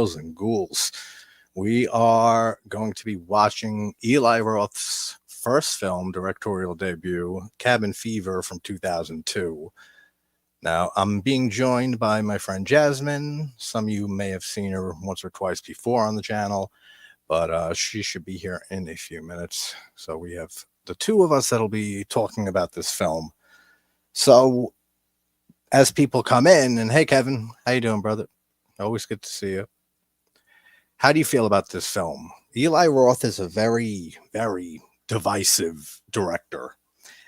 Boils and Ghouls. We are going to be watching Eli Roth's first film, directorial debut, Cabin Fever from 2002. Now, I'm being joined by my friend Jasmine. Some of you may have seen her once or twice before on the channel, but she should be here in a few minutes. So we have the two of us that'll be talking about this film. So as people come in, and hey, Kevin, how you doing, brother? Always good to see you. How do you feel about this film? Eli Roth is a very, very divisive director,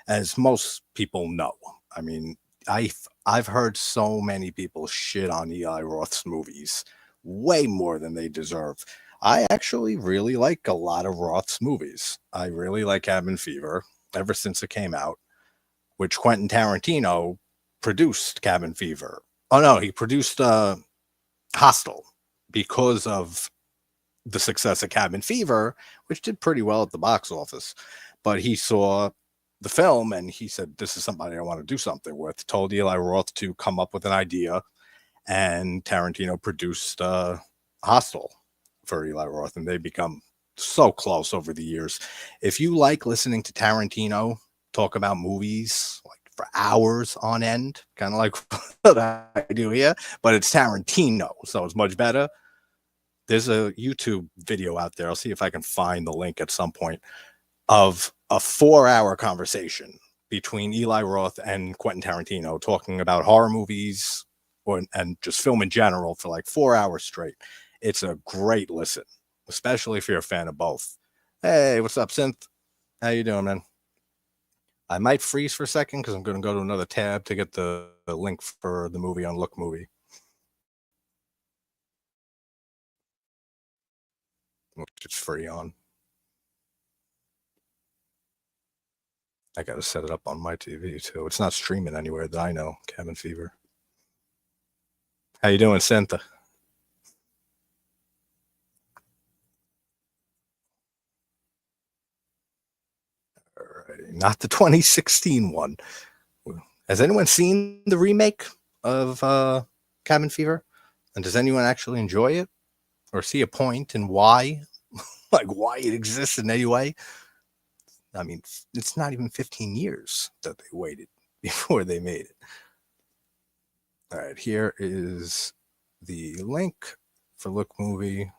as most people know. I mean, I've heard so many people shit on Eli Roth's movies, way more than they deserve. I actually really like a lot of Roth's movies. I really like Cabin Fever ever since it came out, which Quentin Tarantino produced Cabin Fever. Oh no, he produced Hostel because of the success of Cabin Fever, which did pretty well at the box office. But he saw the film and he said, this is somebody I want to do something with. Told Eli Roth to come up with an idea, and Tarantino produced Hostel for Eli Roth, and they become so close over the years. If you like listening to Tarantino talk about movies like for hours on end, kind of like what I do here, but it's Tarantino, so it's much better. There's a YouTube video out there. I'll see if I can find the link at some point of a 4-hour conversation between Eli Roth and Quentin Tarantino talking about horror movies and just film in general for like 4 hours straight. It's a great listen, especially if you're a fan of both. Hey, what's up, Synth? How you doing, man? I might freeze for a second because I'm going to go to another tab to get the link for the movie on Look Movie, which it's free on. I got to set it up on my TV too. It's not streaming anywhere that I know. Cabin Fever. How you doing, Synth? Not the 2016 one. Has anyone seen the remake of Cabin Fever? And does anyone actually enjoy it or see a point in why, like why it exists in any way? I mean, it's not even 15 years that they waited before they made it. All right, here is the link for Look Movie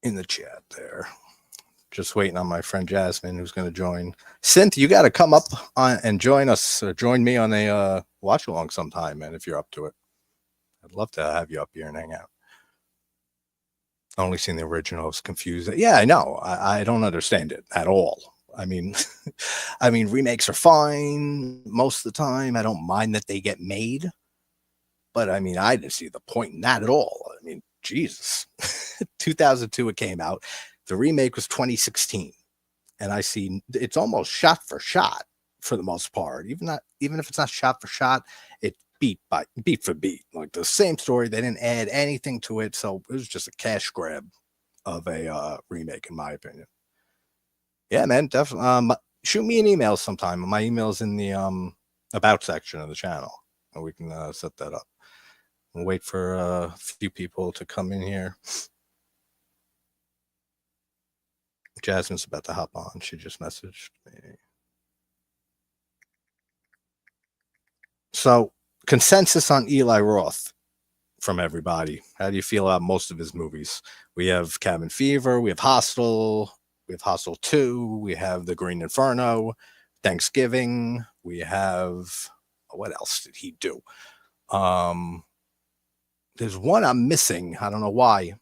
in the chat there. Just waiting on my friend Jasmine, who's going to join. Synth, you got to come up on and join us, or join me on a watch along sometime, man, if you're up to it. I'd love to have you up here and hang out. Only seen the original. I was confused. Yeah, I know. I don't understand it at all. I mean, remakes are fine most of the time. I don't mind that they get made, but I mean, I didn't see the point in that at all. I mean, Jesus, 2002 it came out. The remake was 2016, and I see it's almost shot for shot for the most part. Even if it's not shot for shot, it beat for beat, like the same story. They didn't add anything to it, so it was just a cash grab of a remake, in my opinion. Yeah, man, definitely. Shoot me an email sometime. My email's in the about section of the channel, and we can set that up. We'll wait for a few people to come in here. Jasmine's about to hop on. She just messaged me. So, consensus on Eli Roth from everybody. How do you feel about most of his movies? We have Cabin Fever, we have Hostel, we have Hostel 2, we have the Green Inferno, Thanksgiving, we have, what else did he do? There's one I'm missing. I don't know why.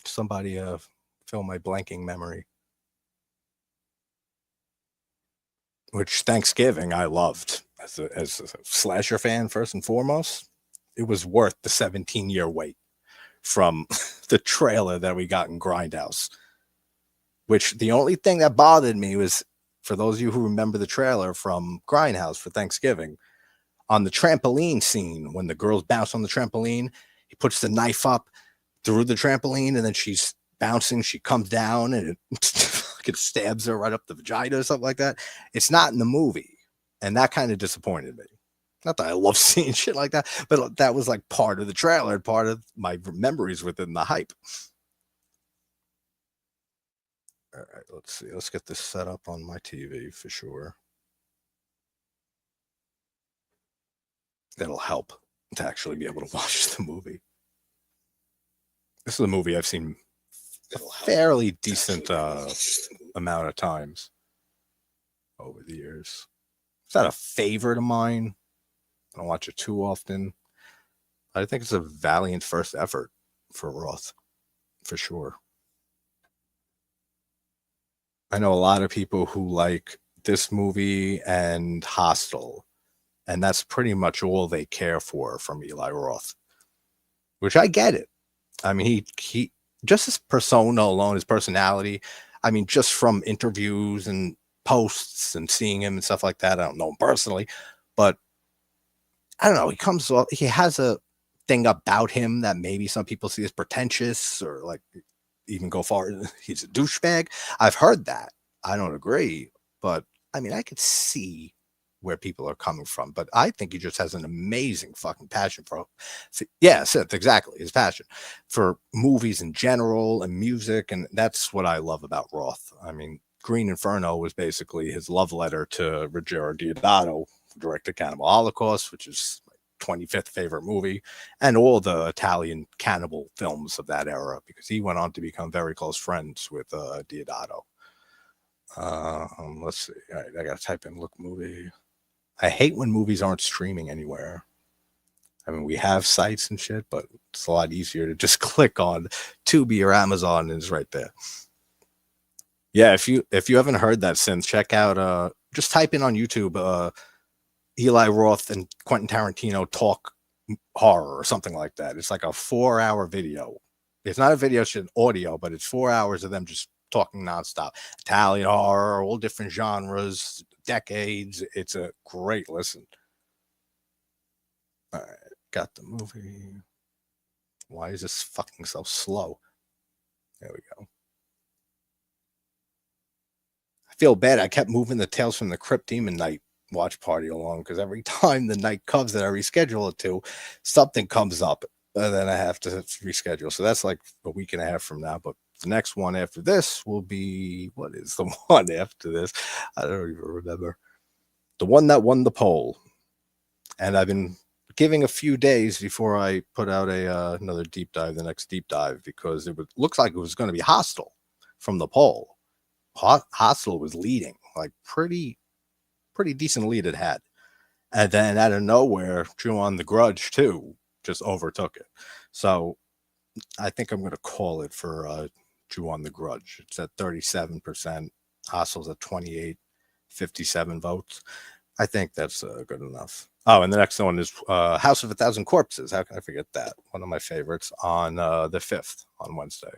Somebody fill my blanking memory. Which Thanksgiving I loved as a slasher fan, first and foremost. It was worth the 17-year wait from the trailer that we got in Grindhouse. Which the only thing that bothered me was, for those of you who remember the trailer from Grindhouse for Thanksgiving, on the trampoline scene, when the girls bounce on the trampoline, he puts the knife up through the trampoline, and then she's bouncing, she comes down, and it stabs her right up the vagina or something like that. It's not in the movie, and that kind of disappointed me. Not that I love seeing shit like that, but that was like part of the trailer and part of my memories within the hype. All right, let's see. Let's get this set up on my TV for sure. That'll help to actually be able to watch the movie. This is a movie I've seen a fairly decent amount of times over the years. It's not a favorite of mine. I don't watch it too often. I think it's a valiant first effort for Roth, for sure. I know a lot of people who like this movie and Hostel, and that's pretty much all they care for from Eli Roth, which I get it. I mean, he just his persona alone, his personality. I mean, just from interviews and posts and seeing him and stuff like that. I don't know him personally, but I don't know. He comes off. He has a thing about him that maybe some people see as pretentious or like even go far. He's a douchebag. I've heard that. I don't agree, but I mean, I could see where people are coming from, but I think he just has an amazing fucking passion for, yeah, Sith, exactly, his passion for movies in general and music, and that's what I love about Roth. I mean, Green Inferno was basically his love letter to Ruggero Deodato, who directed Cannibal Holocaust, which is my 25th favorite movie, and all the Italian cannibal films of that era, because he went on to become very close friends with Deodato. Let's see. All right, I gotta type in look movie. I hate when movies aren't streaming anywhere. I mean, we have sites and shit, but it's a lot easier to just click on Tubi or Amazon and it's right there. Yeah, if you haven't heard that since, check out just type in on YouTube Eli Roth and Quentin Tarantino talk horror or something like that. It's like a 4-hour video. It's not a video, it's an audio, but it's 4 hours of them just talking nonstop. Italian horror, all different genres, decades. It's a great listen. All right, got the movie. Why is this fucking so slow? There we go. I feel bad. I kept moving the Tales from the Crypt Demon Night watch party along because every time the night comes that I reschedule it to, something comes up and then I have to reschedule. So that's like a week and a half from now. But the next one after this will be, what is the one after this? I don't even remember. The one that won the poll. And I've been giving a few days before I put out another deep dive, the next deep dive, because looks like it was going to be Hostel from the poll. Hostel was leading, like pretty decent lead it had. And then out of nowhere, Ju-On the Grudge too just overtook it. So I think I'm going to call it for Ju-On the Grudge. It's at 37%. Hostel's at 28, 57 votes. I think that's good enough. Oh, and the next one is House of a Thousand Corpses. How can I forget that? One of my favorites on the 5th on Wednesday.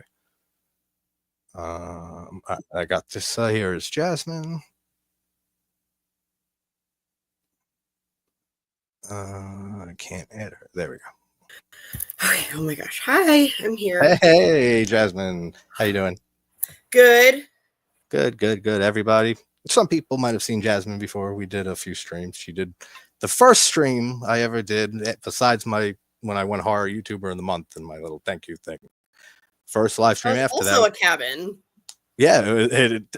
I got this here is Jasmine. I can't add her. There we go. Okay. Oh my gosh. Hi, I'm here. Hey, Jasmine. How you doing? Good. Good. Everybody. Some people might have seen Jasmine before. We did a few streams. She did the first stream I ever did, besides when I went horror YouTuber of the month and my little thank you thing. First live stream after also that. Also a cabin. Yeah,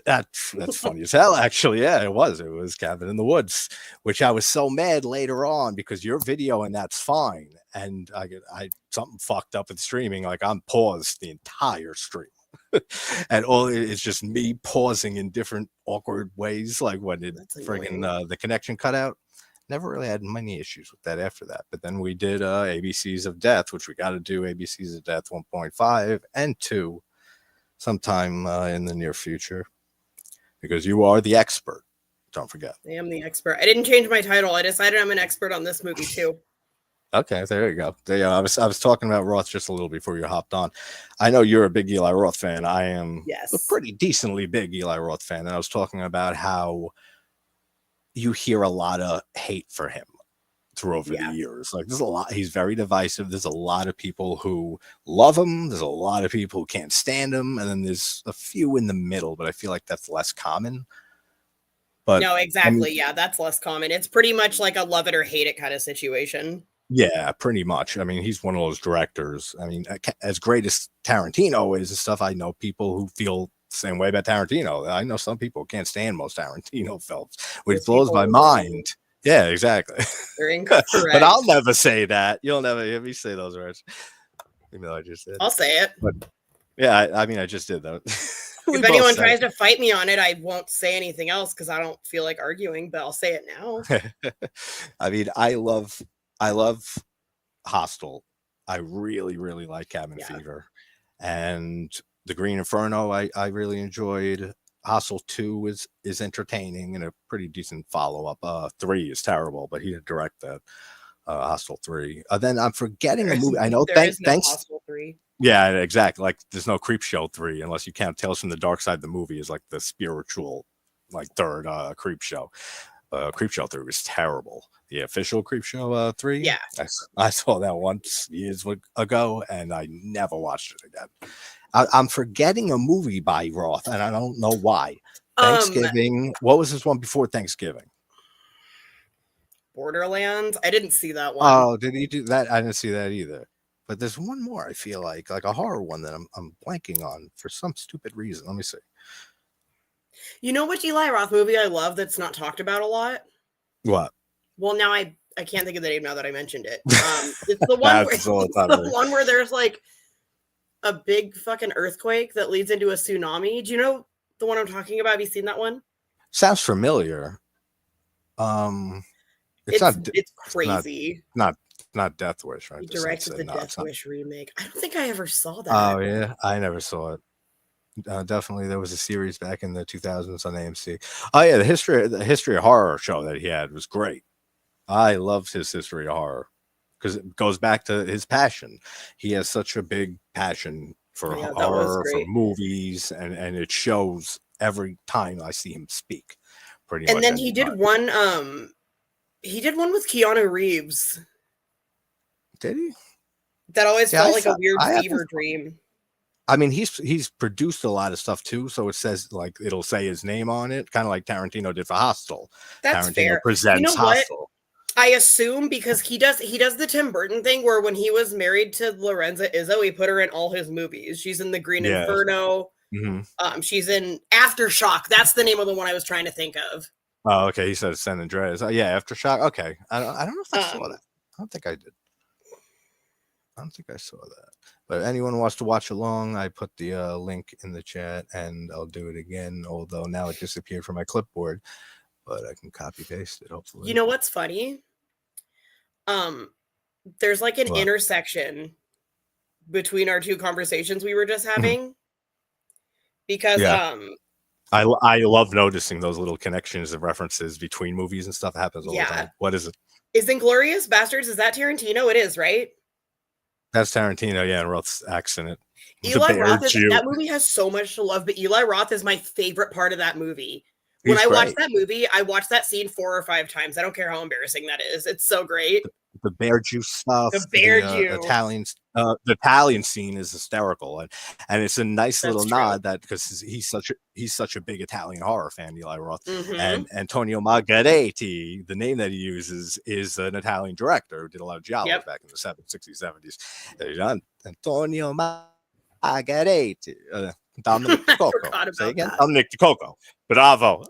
that's funny as hell, actually. Yeah, it was Cabin in the Woods, which I was so mad later on because your video and that's fine. And I something fucked up with streaming. Like I'm paused the entire stream. And it's just me pausing in different awkward ways, like when it friggin' the connection cut out. Never really had many issues with that after that. But then we did ABCs of Death, which we got to do ABCs of Death 1.5 and 2 sometime in the near future, because you are the expert. Don't forget. I am the expert. I didn't change my title. I decided I'm an expert on this movie too. Okay, there you go. I was talking about Roth just a little before you hopped on. I know you're a big Eli Roth fan. I am a pretty decently big Eli Roth fan. And I was talking about how you hear a lot of hate for him over the years. Like there's a lot. He's very divisive. There's a lot of people who love him. There's a lot of people who can't stand him. And then there's a few in the middle, but I feel like that's less common. But No, I exactly. mean, Yeah, that's less common. It's pretty much like a love it or hate it kind of situation. yeah, pretty much. I mean, he's one of those directors. I mean, as great as Tarantino is and stuff, I know people who feel the same way about Tarantino. I know some people can't stand most Tarantino films, which Those blows people my are wrong. mind. Yeah, exactly. They're But I'll incorrect. never say that. You'll never hear me say those words, even though I just did. I'll say it. But yeah, I mean, I just did though. We If both anyone said tries to fight me on it, I won't say anything else because I don't feel like arguing, but I'll say it now. it. I mean, I love Hostel. I really, really like Cabin Yeah. Fever, and the Green Inferno. I really enjoyed. Hostel 2 is entertaining and a pretty decent follow up. 3 is terrible, but he did direct that. Hostel 3. Then I'm forgetting a movie. I know. There is no Thanks. Hostel 3. Yeah, exactly. Like there's no Creep Show 3 unless you count Tales from the Dark Side. The movie is like the spiritual, like third Creep Show. Creep Show 3 was terrible. The official Creep Show 3. Yeah. I saw that once years ago, and I never watched it again. I'm forgetting a movie by Roth, and I don't know why. Thanksgiving. What was this one before Thanksgiving? Borderlands. I didn't see that one. Oh, did he do that? I didn't see that either. But there's one more. I feel like a horror one that I'm blanking on for some stupid reason. Let me see. You know which Eli Roth movie I love that's not talked about a lot? What? Well, now I can't think of the name now that I mentioned it. It's the one where, it's the one where there's like a big fucking earthquake that leads into a tsunami. Do you know the one I'm talking about? Have you seen that one? Sounds familiar. It's crazy. Not Death Wish, right? He directed the Death Wish remake. I don't think I ever saw that. Oh yeah, I never saw it. Definitely, there was a series back in the 2000s on AMC. Oh yeah, the history of horror show that he had was great. I loved his history of horror because it goes back to his passion. He has such a big passion for horror, for movies, and it shows every time I see him speak. Pretty much. And then he did one. He did one with Keanu Reeves. Did he? That always felt like a weird fever dream. I mean, he's produced a lot of stuff too, so it says like it'll say his name on it, kind of like Tarantino did for Hostel. That's Tarantino fair. presents you know Hostel. What? I assume because he does the Tim Burton thing where when he was married to Lorenza Izzo, he put her in all his movies. She's in the Green Inferno. Mm-hmm. She's in Aftershock. That's the name of the one I was trying to think of. Oh, okay. He said San Andreas. Oh, yeah, Aftershock. Okay. I don't know if I saw that. I don't think I did. I don't think I saw that. But anyone wants to watch along, I put the link in the chat, and I'll do it again. Although now it disappeared from my clipboard, but I can copy paste it. Hopefully. You know what's funny? There's like an intersection between our two conversations we were just having, because I love noticing those little connections and references between movies and stuff. It happens all the time. What is it? Is Inglourious Bastards? Is that Tarantino? It is, right? That's Tarantino, yeah, and Roth's accent. Eli Roth that movie has so much to love, but Eli Roth is my favorite part of that movie. When I watch that movie, I watch that scene 4 or 5 times. I don't care how embarrassing that is. It's so great. The bear juice stuff. The bear juice. The Italian scene is hysterical, and it's a nice little nod that because he's such a big Italian horror fan, Eli Roth, and Antonio Margheriti, the name that he uses is an Italian director who did a lot of giallos back in the 60s, 70s. Antonio Margheriti. Dominic DiCoco. Say again, Dominic DiCoco. Bravo.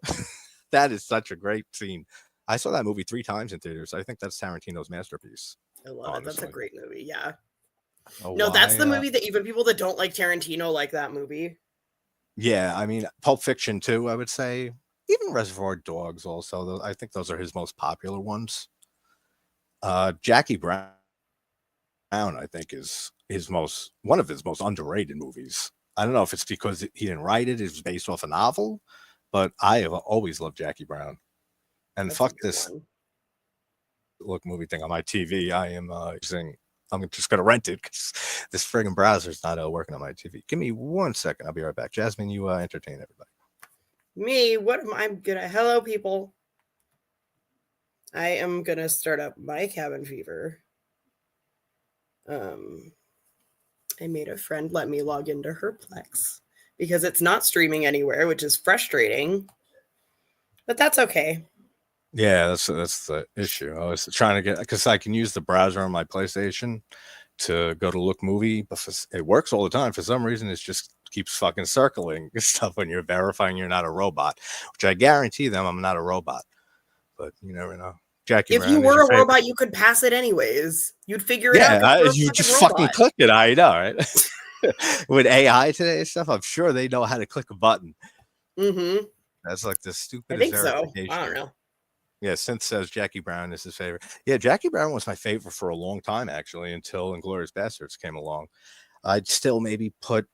That is such a great scene. I saw that movie 3 times in theaters. I think that's Tarantino's masterpiece. I love it. That's a great movie. Yeah. Oh, that's the movie that even people that don't like Tarantino like that movie. Yeah, I mean, Pulp Fiction too, I would say. Even Reservoir Dogs also. I think those are his most popular ones. Jackie Brown, I think, is one of his most underrated movies. I don't know if it's because he didn't write it. It was based off a novel, but I have always loved Jackie Brown. And fuck this movie thing on my TV. I'm just going to rent it because this friggin' browser's not working on my TV. Give me 1 second. I'll be right back. Jasmine, you entertain everybody. Me? What am I gonna? Hello, people. I am gonna start up my Cabin Fever. I made a friend let me log into her Plex because it's not streaming anywhere, which is frustrating. But that's okay. Yeah, that's the issue. I was trying to get, because I can use the browser on my PlayStation to go to look movie, but it works all the time. For some reason, it just keeps fucking circling stuff when you're verifying you're not a robot, which I guarantee them I'm not a robot. But you never know. Jackie If Brown you is were your a favorite? robot, you could pass it anyways. You'd figure it out. Yeah, You're a you fucking just robot. fucking click it. I know, right? With AI today and stuff, I'm sure they know how to click a button. Mm-hmm. That's like the stupidest I think verification. so. I don't know. Yeah, Synth says Jackie Brown is his favorite. Yeah, Jackie Brown was my favorite for a long time, actually, until Inglourious Basterds came along. I'd still maybe put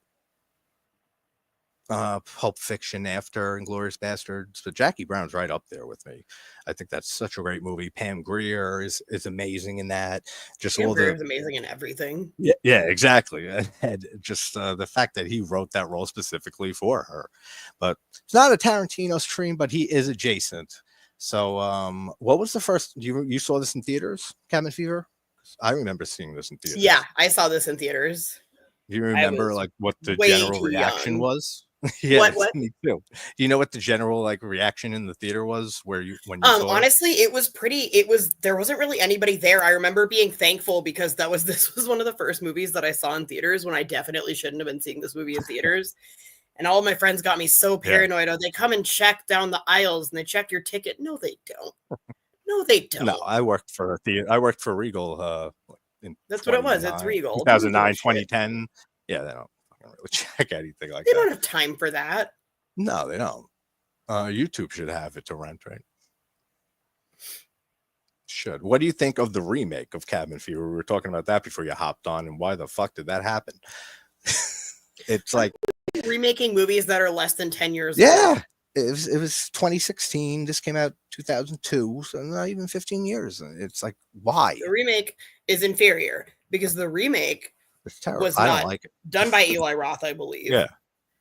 Pulp Fiction after Inglourious Basterds, but Jackie Brown's right up there with me. I think that's such a great movie. Pam Grier is amazing in that. Just Pam all Grier the is amazing in everything. yeah, exactly. And just the fact that he wrote that role specifically for her. But it's not a Tarantino stream, but he is adjacent. So, what was the first you saw this in theaters? Cabin Fever? I remember seeing this in theaters. Yeah, I saw this in theaters. Do you remember like what the way general too reaction young. was? Yeah, What? me too. Do you know what the general like reaction in the theater was when you saw it? Honestly, there wasn't really anybody there. I remember being thankful because this was one of the first movies that I saw in theaters when I definitely shouldn't have been seeing this movie in theaters. And all of my friends got me so paranoid. Yeah. Oh, they come and check down the aisles and they check your ticket. No, they don't. No, they don't. No, I worked for a theater. I worked for Regal. That's what it was. It's Regal. 2009, 2010. Yeah, they don't really check anything like that. They don't have time for that. No, they don't. YouTube should have it to rent, right? Should. What do you think of the remake of Cabin Fever? We were talking about that before you hopped on, and why the fuck did that happen? It's like remaking movies that are less than 10 years old. Yeah. It was 2016. This came out 2002, so not even 15 years. It's like, why? The remake is inferior because the remake was not like done by Eli Roth, I believe. Yeah.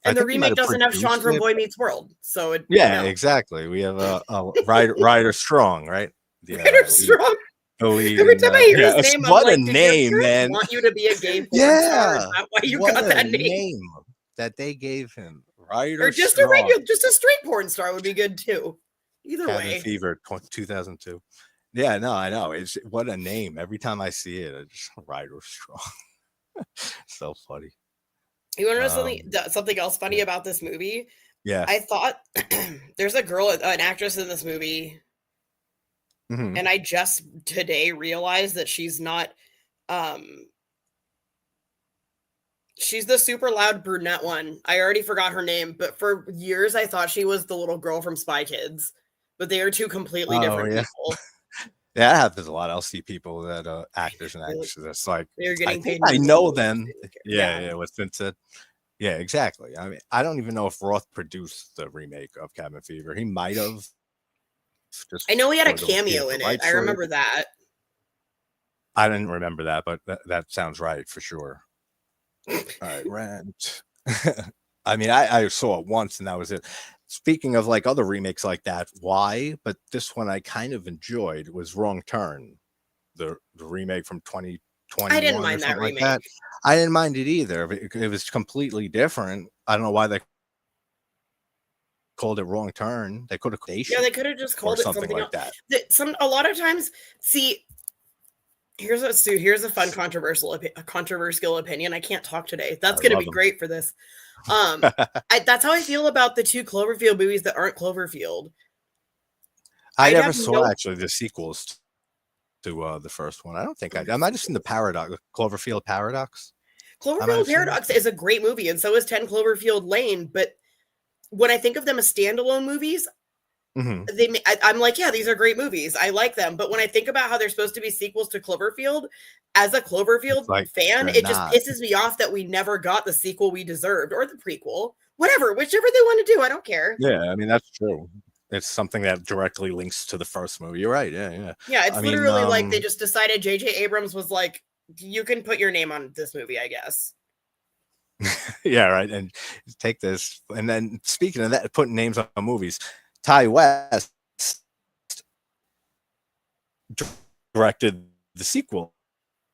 And the remake doesn't have Sean from Boy Meets World. So exactly. We have a Ryder Strong, right? Yeah, Ryder Strong. Every time I hear his name, what I'm a name, man! Want you to be a gay porn star. Is that why you got that name that they gave him? Ryder or just Strong. just a straight porn star would be good too. Either Cabin way. Fever 2002. Yeah, no, I know. It's what a name. Every time I see it, it's Ryder Strong. So funny. You want to know something else funny about this movie? Yeah. I thought there's a girl, an actress in this movie. Mm-hmm. And I just today realized that she's not, she's the super loud brunette one. I already forgot her name, but for years I thought she was the little girl from Spy Kids, but they are two completely different people. Yeah, that happens a lot. I'll see people that actors and actresses. It's like they're getting paid. I know them. Yeah. What Vincent. Yeah, exactly. I mean, I don't even know if Roth produced the remake of Cabin Fever. He might have. I know he had a cameo in it. I remember that. I didn't remember that, but that sounds right for sure. All right, Rent. I mean, I saw it once and that was it. Speaking of like other remakes like that, why? But this one I kind of enjoyed was Wrong Turn, the remake from 2021. I didn't mind that remake. Like that. I didn't mind it either. It was completely different. I don't know why they called it Wrong Turn. They could have they could have just called it something like that. A lot of times, see, here's a fun controversial opinion. I can't talk today. That's going to be great for this. That's how I feel about the two Cloverfield movies that aren't Cloverfield. I never saw actually the sequels to the first one. I don't think I might have seen the Cloverfield Paradox. Cloverfield Paradox is a great movie, and so is 10 Cloverfield Lane. But when I think of them as standalone movies, I'm like, yeah, these are great movies. I like them. But when I think about how they're supposed to be sequels to Cloverfield, as a Cloverfield fan, it just pisses me off that we never got the sequel we deserved or the prequel, whichever they want to do. I don't care. Yeah, I mean, that's true. It's something that directly links to the first movie. You're right. Yeah. Yeah, it's literally like they just decided J.J. Abrams was like, you can put your name on this movie, I guess. Yeah, right. And take this. And then speaking of that, putting names on movies, Ty West directed the sequel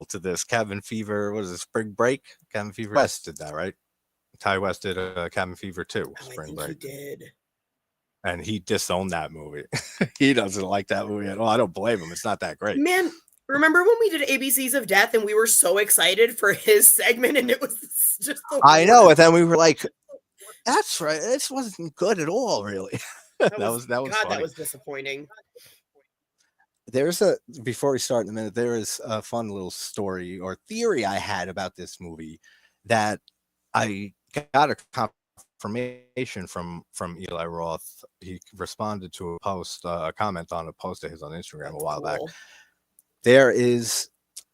to this, Cabin Fever. What is it, Spring Break? Cabin Fever West did that, right? Ty West did Cabin Fever 2, Spring Break. He did. and he disowned that movie. He doesn't like that movie at all. I don't blame him. It's not that great. Man, remember when we did ABCs of Death and we were so excited for his segment and it was just I know, and then we were like, that's right. This wasn't good at all, really. that was God, funny. that was disappointing. Before we start in a minute, there is a fun little story or theory I had about this movie that I got a confirmation from Eli Roth. He responded to a comment on a post of his on Instagram a while back. There is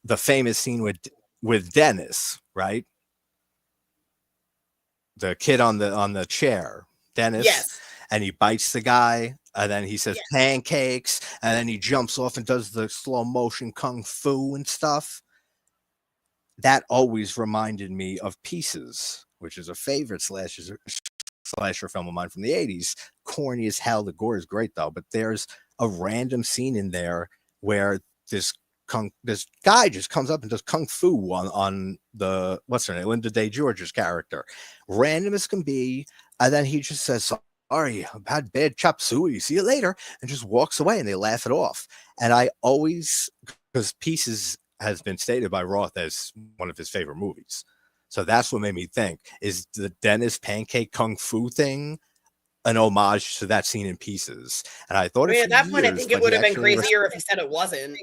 the famous scene with Dennis, right? The kid on the chair, Dennis. Yes. And he bites the guy, and then he says pancakes, and then he jumps off and does the slow motion kung fu and stuff. That always reminded me of Pieces, which is a favorite slasher film of mine from the 80s. Corny as hell. The gore is great, though. But there's a random scene in there where this guy just comes up and does kung fu on the, what's her name, Linda Day George's character. Random as can be. And then he just says, sorry, I've had bad chop suey. See you later. And just walks away and they laugh it off. And I always, because Pieces has been stated by Roth as one of his favorite movies. So that's what made me think, is the Dennis pancake kung fu thing an homage to that scene in Pieces? And I thought at that point, I think it would have been crazier if he said it wasn't.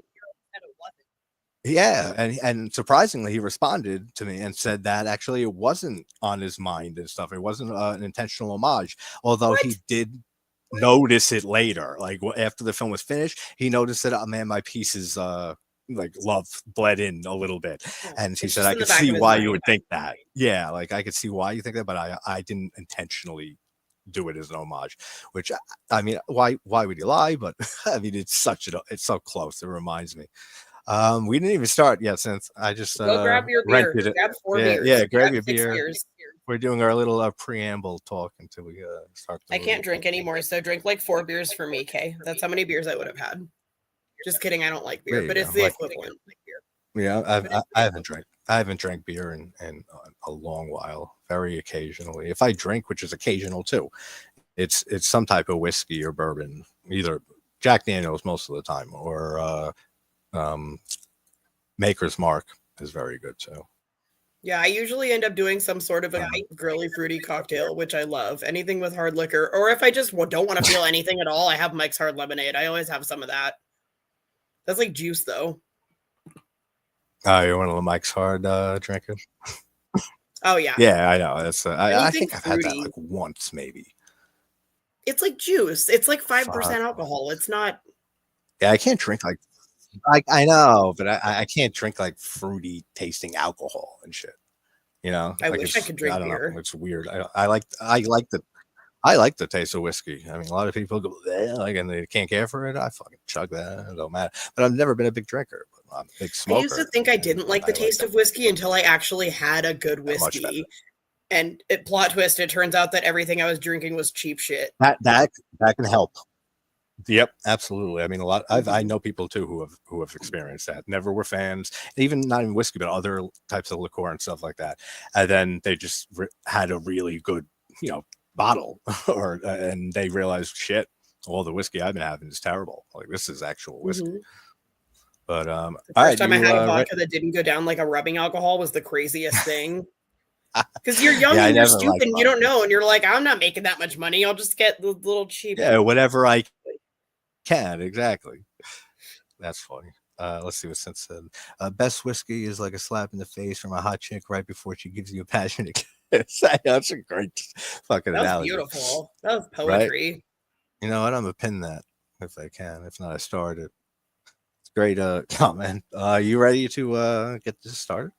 Yeah, and surprisingly, he responded to me and said that actually it wasn't on his mind and stuff. It wasn't an intentional homage, although he did notice it later. Like after the film was finished, he noticed that, oh man, my pieces like love bled in a little bit, and he said, I could see why you would think that. Yeah, like I could see why you think that, but I didn't intentionally do it as an homage. Which, I mean, why would you lie? But I mean, it's so close. It reminds me. We didn't even start yet, since I just go grab your beer. Grab 4 beers. Yeah, grab your beer. Beers. We're doing our little preamble talk until we start. I can't drink anymore, so drink like 4 beers for me, Kay. That's how many beers I would have had. Just kidding, I don't like beer, but it's the equivalent. Yeah, I haven't drank beer in a long while. Very occasionally, if I drink, which is occasional too, it's some type of whiskey or bourbon, either Jack Daniels most of the time, or Maker's Mark is very good too. Yeah, I usually end up doing some sort of a girly fruity cocktail, which I love. Anything with hard liquor, or if I just don't want to feel anything at all, I have Mike's Hard Lemonade. I always have some of that. That's like juice, though. Oh, you're one of the Mike's Hard drinkers? Oh, yeah. Yeah, I know. That's I think I've had that like once, maybe. It's like juice. It's like 5% alcohol. It's not. Yeah, I can't drink like. I know, but I can't drink like fruity tasting alcohol and shit. You know, I like wish I could drink beer. It's weird. I like the taste of whiskey. I mean, a lot of people go like, and they can't care for it. I fucking chug that. It don't matter. But I've never been a big drinker. But I'm a big smoker. I used to think I didn't like the taste of whiskey until I actually had a good whiskey. And plot twist, it turns out that everything I was drinking was cheap shit. That can help. Yep, absolutely. I mean, I know people too who have experienced that. Never were fans, even not even whiskey, but other types of liqueur and stuff like that. And then they just had a really good, bottle, and they realized, shit, all the whiskey I've been having is terrible. Like, this is actual whiskey. Mm-hmm. But the first time I had a vodka that didn't go down like a rubbing alcohol was the craziest thing. Because you're young and you're stupid and you don't know, and you're like, I'm not making that much money. I'll just get the little cheap. Yeah, whatever I can. Exactly. That's funny. Let's see what Sense said. Best whiskey is like a slap in the face from a hot chick right before she gives you a passionate kiss. That's a great fucking analogy. That was beautiful. That was poetry. Right? You know what? I'm gonna pin that if I can. If not, I start it. It's great comment. You ready to get this started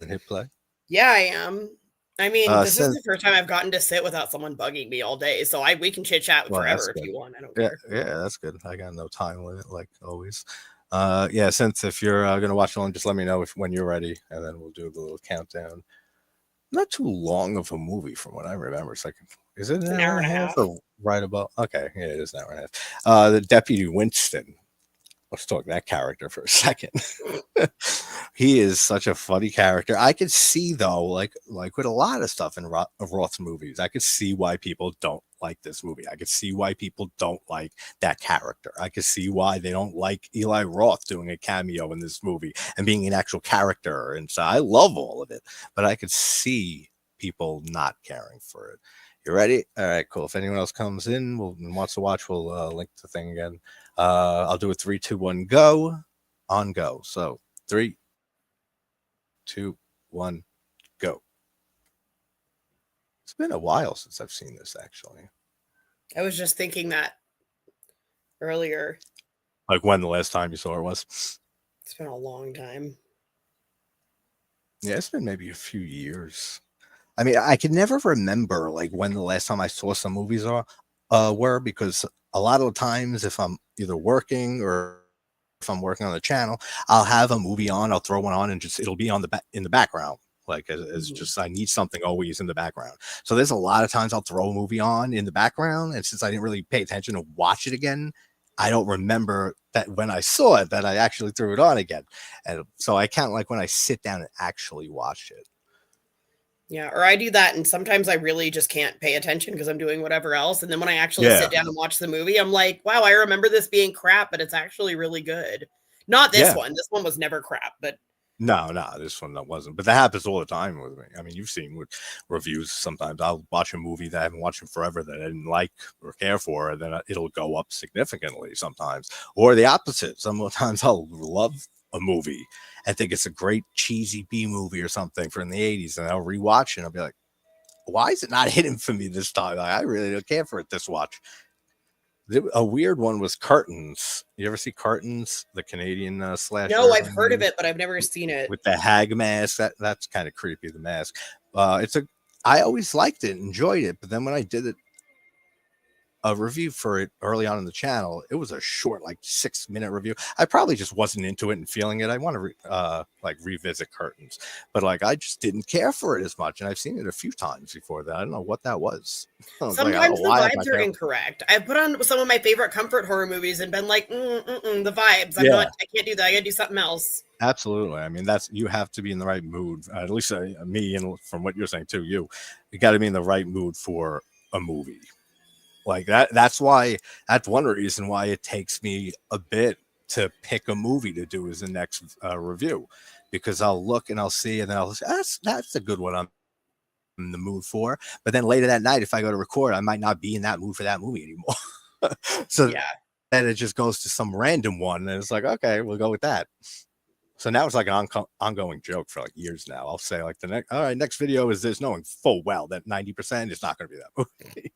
and hit play? Yeah, I am. I mean, this is the first time I've gotten to sit without someone bugging me all day, so we can chit chat forever if you want. I don't care. Yeah, that's good. I got no time limit, like always. Since if you're gonna watch along, just let me know when you're ready, and then we'll do the little countdown. Not too long of a movie from what I remember. It's like, is it an hour and a half or right about? Okay, yeah, it is an hour and a half. The Deputy Winston. Let's talk that character for a second. He is such a funny character. I could see though, like with a lot of stuff in Roth's movies, I could see why people don't like this movie. I could see why people don't like that character. I could see why they don't like Eli Roth doing a cameo in this movie and being an actual character. And so I love all of it, but I could see people not caring for it. You ready? All right, cool. If anyone else comes in and wants to watch, we'll link the thing again. I'll do a 3, 2, 1, go. On go. So 3, 2, 1, go. It's been a while since I've seen this, actually. I was just thinking that earlier. Like when the last time you saw it was? It's been a long time. Yeah, it's been maybe a few years. I mean, I can never remember like when the last time I saw some movies were, because a lot of the times if I'm either working or if I'm working on the channel, I'll have a movie on, I'll throw one on, and just it'll be on in the background. Like as just I need something always in the background. So there's a lot of times I'll throw a movie on in the background, and since I didn't really pay attention to watch it again, I don't remember that when I saw it that I actually threw it on again. And so I can't like when I sit down and actually watch it. Yeah, or I do that, and sometimes I really just can't pay attention because I'm doing whatever else. And then when I actually sit down and watch the movie, I'm like, wow, I remember this being crap, but it's actually really good. Not this one. This one was never crap, but no, this one that wasn't. But that happens all the time with me. I mean, you've seen with reviews. Sometimes I'll watch a movie that I haven't watched in forever that I didn't like or care for, and then it'll go up significantly sometimes. Or the opposite. Sometimes I'll love a movie and think it's a great cheesy B movie or something from the 80s, and I'll rewatch it and I'll be like, why is it not hitting for me this time? Like, I really don't care for it this watch. A weird one was Curtains. You ever see Curtains, the Canadian slasher? No, I've heard of it, but I've never seen it. With the hag mask, that's kind of creepy. The mask. I always liked it, enjoyed it, but then when I did a review for it early on in the channel, it was a short, like 6-minute review. I probably just wasn't into it and feeling it. I want to revisit Curtains, but like I just didn't care for it as much, and I've seen it a few times before that. I don't know what that was. Sometimes the vibes are incorrect. I've put on some of my favorite comfort horror movies and been like, the vibes. I can't do that. I gotta do something else. Absolutely. I mean, you have to be in the right mood. At least me, and from what you're saying too, you got to be in the right mood for a movie. Like that's one reason why it takes me a bit to pick a movie to do as the next review, because I'll look and I'll see, and then I'll say, that's a good one I'm in the mood for. But then later that night, if I go to record, I might not be in that mood for that movie anymore. So then it just goes to some random one, and it's like, okay, we'll go with that. So now it's like an ongoing joke for like years now. I'll say like next video is this, knowing full well that 90% is not going to be that movie.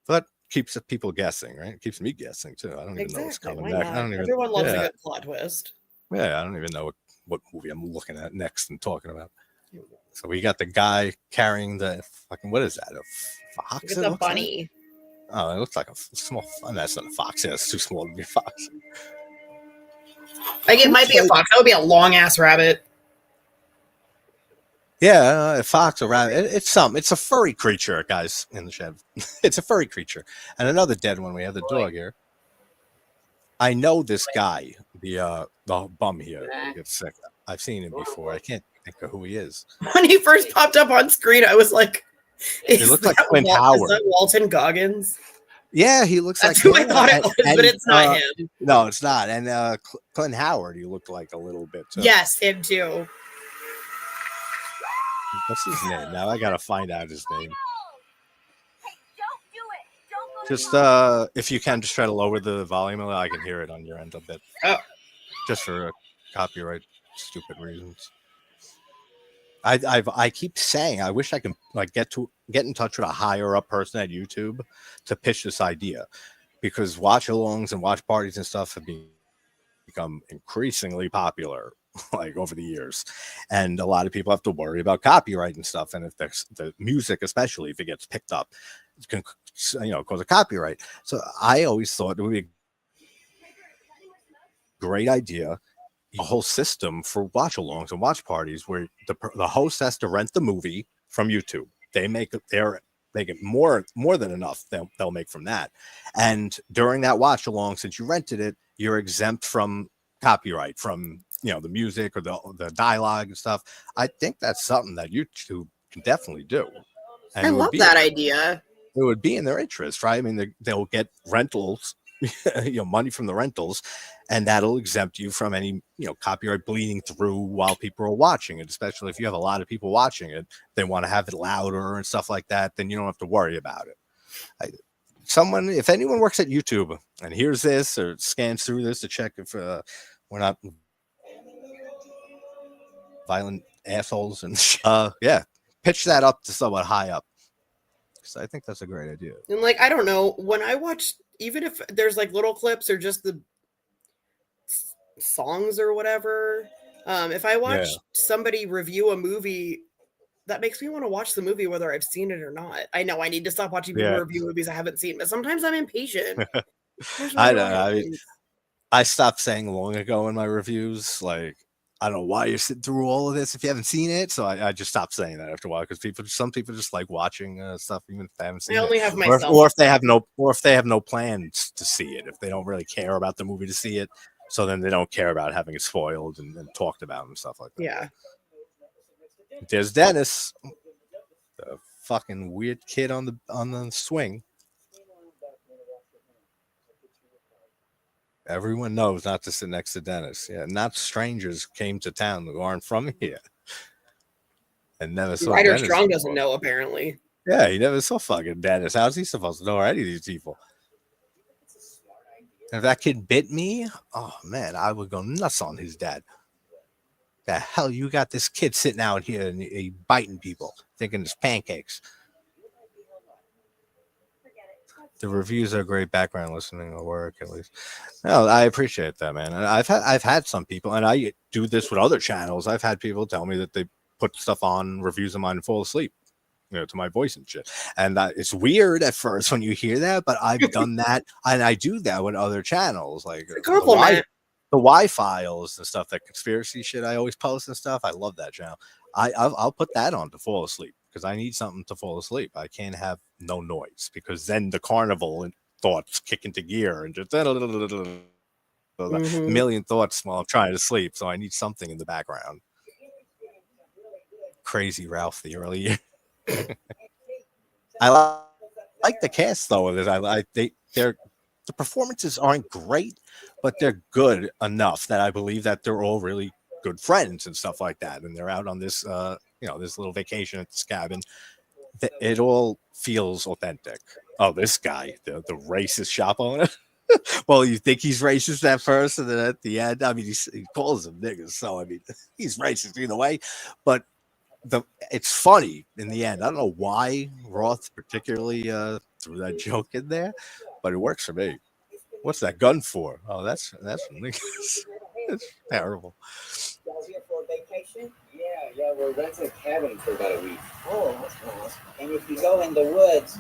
That keeps people guessing, right? It keeps me guessing too. I don't even know what's coming next. Everyone loves a good plot twist. Yeah, I don't even know what movie I'm looking at next and talking about. So we got the guy carrying the fucking, what is that? A fox? It's a bunny. Like? Oh, it looks like a small. That's not a fox. Yeah, it's too small to be a fox. Like it might be a fox. That would be a long ass rabbit. Yeah, a fox or rabbit. It's a furry creature, guys, in the shed. It's a furry creature. And another dead one. We have the dog here. I know this guy, the bum here. Gets sick. I've seen him before. I can't think of who he is. When he first popped up on screen, I was like, "It looks like Clint Howard." Is that Walton Goggins? Yeah, he looks That's like who I thought it was, but it's not him. No, it's not. And Clint Howard, he looked like a little bit too. Yes, him too. What's his name? Now I gotta find out his name. Just if you can, just try to lower the volume a little. I can hear it on your end a bit. Oh. Just for copyright stupid reasons. I keep saying I wish I can like get in touch with a higher up person at YouTube to pitch this idea, because watch-alongs and watch parties and stuff have become increasingly popular like over the years, and a lot of people have to worry about copyright and stuff, and if the music, especially if it gets picked up, it can cause a copyright. So I always thought it would be a great idea, a whole system for watch-alongs and watch parties where the host has to rent the movie from YouTube. They get more than enough they'll make from that, and during that watch-along, since you rented it, you're exempt from copyright, from the music or the dialogue and stuff. I think that's something that YouTube can definitely do. And I love that idea. It would be in their interest, right? I mean, they'll get rentals, money from the rentals, and that'll exempt you from any, copyright bleeding through while people are watching it. Especially if you have a lot of people watching it, they want to have it louder and stuff like that. Then you don't have to worry about it. If anyone works at YouTube and hears this or scans through this to check if we're not violent assholes, and pitch that up to someone high up. So I think that's a great idea. And like, I don't know, when I watch, even if there's like little clips or just the songs or whatever, if I watch somebody review a movie, that makes me want to watch the movie whether I've seen it or not. I know I need to stop watching people review movies I haven't seen, but sometimes I'm impatient. I know. I stopped saying long ago in my reviews, like, I don't know why you're sitting through all of this if you haven't seen it. So I just stopped saying that after a while, because some people just like watching stuff even if they haven't seen it. I only have myself. Or if they have no plans to see it, if they don't really care about the movie to see it, so then they don't care about having it spoiled and talked about and stuff like that. Yeah. There's Dennis, the fucking weird kid on the swing. Everyone knows not to sit next to Dennis. Yeah, not strangers came to town who aren't from here and never saw Ryder Dennis Strong before. doesn't know, apparently. Yeah, he never saw fucking Dennis. How's he supposed to know any of these people? If that kid bit me, oh man, I would go nuts on his dad. The hell you got this kid sitting out here and he biting people, thinking it's pancakes. The reviews are great background listening or work, at least. No, I appreciate that, man. I've had some people, and I do this with other channels. I've had people tell me that they put stuff on reviews of mine and fall asleep, to my voice and shit. And it's weird at first when you hear that, but I've done that, and I do that with other channels, like a compliment. The Y-Files and stuff, that conspiracy shit I always post and stuff. I love that channel. I'll put that on to fall asleep, because I need something to fall asleep. I can't have no noise, because then the carnival and thoughts kick into gear and just a million thoughts while I'm trying to sleep. So I need something in the background. Crazy Ralph, the early year. I like the cast though of this. The performances aren't great, but they're good enough that I believe that they're all really good friends and stuff like that. And they're out on this, this little vacation at this cabin. It all feels authentic. Oh, this guy, the racist shop owner. Well, you think he's racist at first, and then at the end, I mean, he calls them niggas. So, I mean, he's racist either way. But it's funny in the end. I don't know why Roth particularly threw that joke in there, but it works for me. What's that gun for? Oh, that's niggas. It's terrible. Y'all here for a vacation? Yeah, we're renting a cabin for about a week. Oh, that's nice. And if you go in the woods,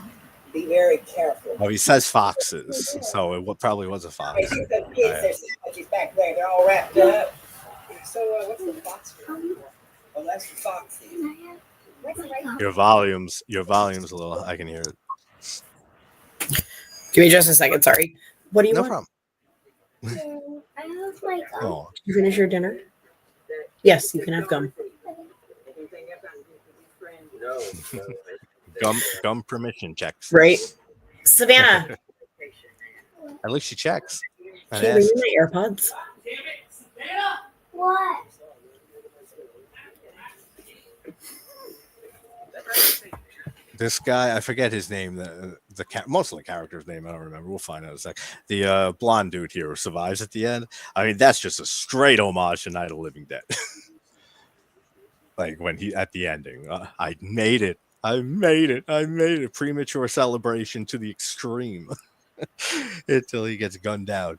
be very careful. Oh, he says foxes, so it probably was a fox. Hey, see the kids, there's sandwiches back there. They're all wrapped up. So, what's the fox for? Oh, that's the fox. Your volume's a little. I can hear it. Give me just a second. Sorry. What do you want? No problem. I have my gum. Oh. Did you finish your dinner? Yes, you can have gum. Gum permission checks. Right. Savannah. At least she checks. Can you read my AirPods? What? This guy, I forget his name. Most of the character's name, I don't remember. We'll find out in a sec. The blonde dude here who survives at the end. I mean, that's just a straight homage to Night of the Living Dead. Like when at the ending, I made it. I made it. Premature celebration to the extreme until he gets gunned down.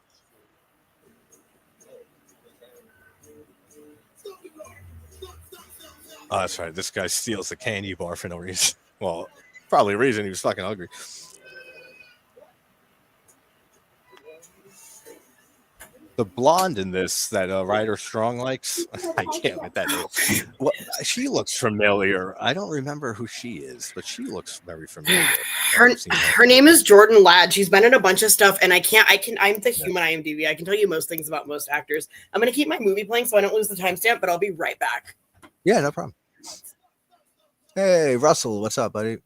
Oh, that's right. This guy steals the candy bar for no reason. Well, probably a reason he was fucking hungry. The blonde in this that Ryder Strong likes, I can't get that name. Well, she looks familiar. I don't remember who she is, but she looks very familiar. Her name is Jordan Ladd. She's been in a bunch of stuff, and I'm the human IMDb. I can tell you most things about most actors. I'm going to keep my movie playing so I don't lose the timestamp, but I'll be right back. Yeah, no problem. Hey, Russell, what's up, buddy?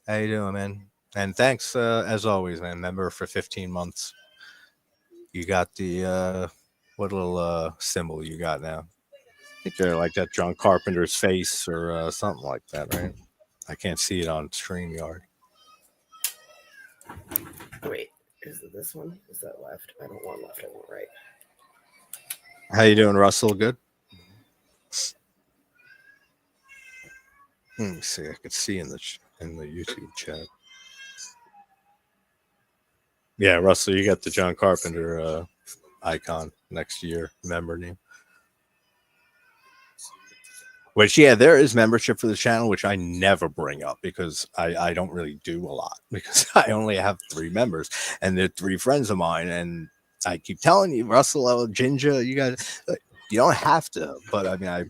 How you doing, man? And thanks, as always, man. Member for 15 months. You got the what little symbol you got now? I think they're like that John Carpenter's face or something like that, right? I can't see it on StreamYard. Wait, is it this one? Is that left? I don't want left. I want right. How you doing, Russell? Good. Let me see. I could see in the YouTube chat. Yeah, Russell, you got the John Carpenter icon next to your member name. Which, yeah, there is membership for the channel, which I never bring up because I don't really do a lot because I only have 3 members and they're 3 friends of mine. And I keep telling you, Russell, Ginger, you guys, you don't have to. But I mean, I,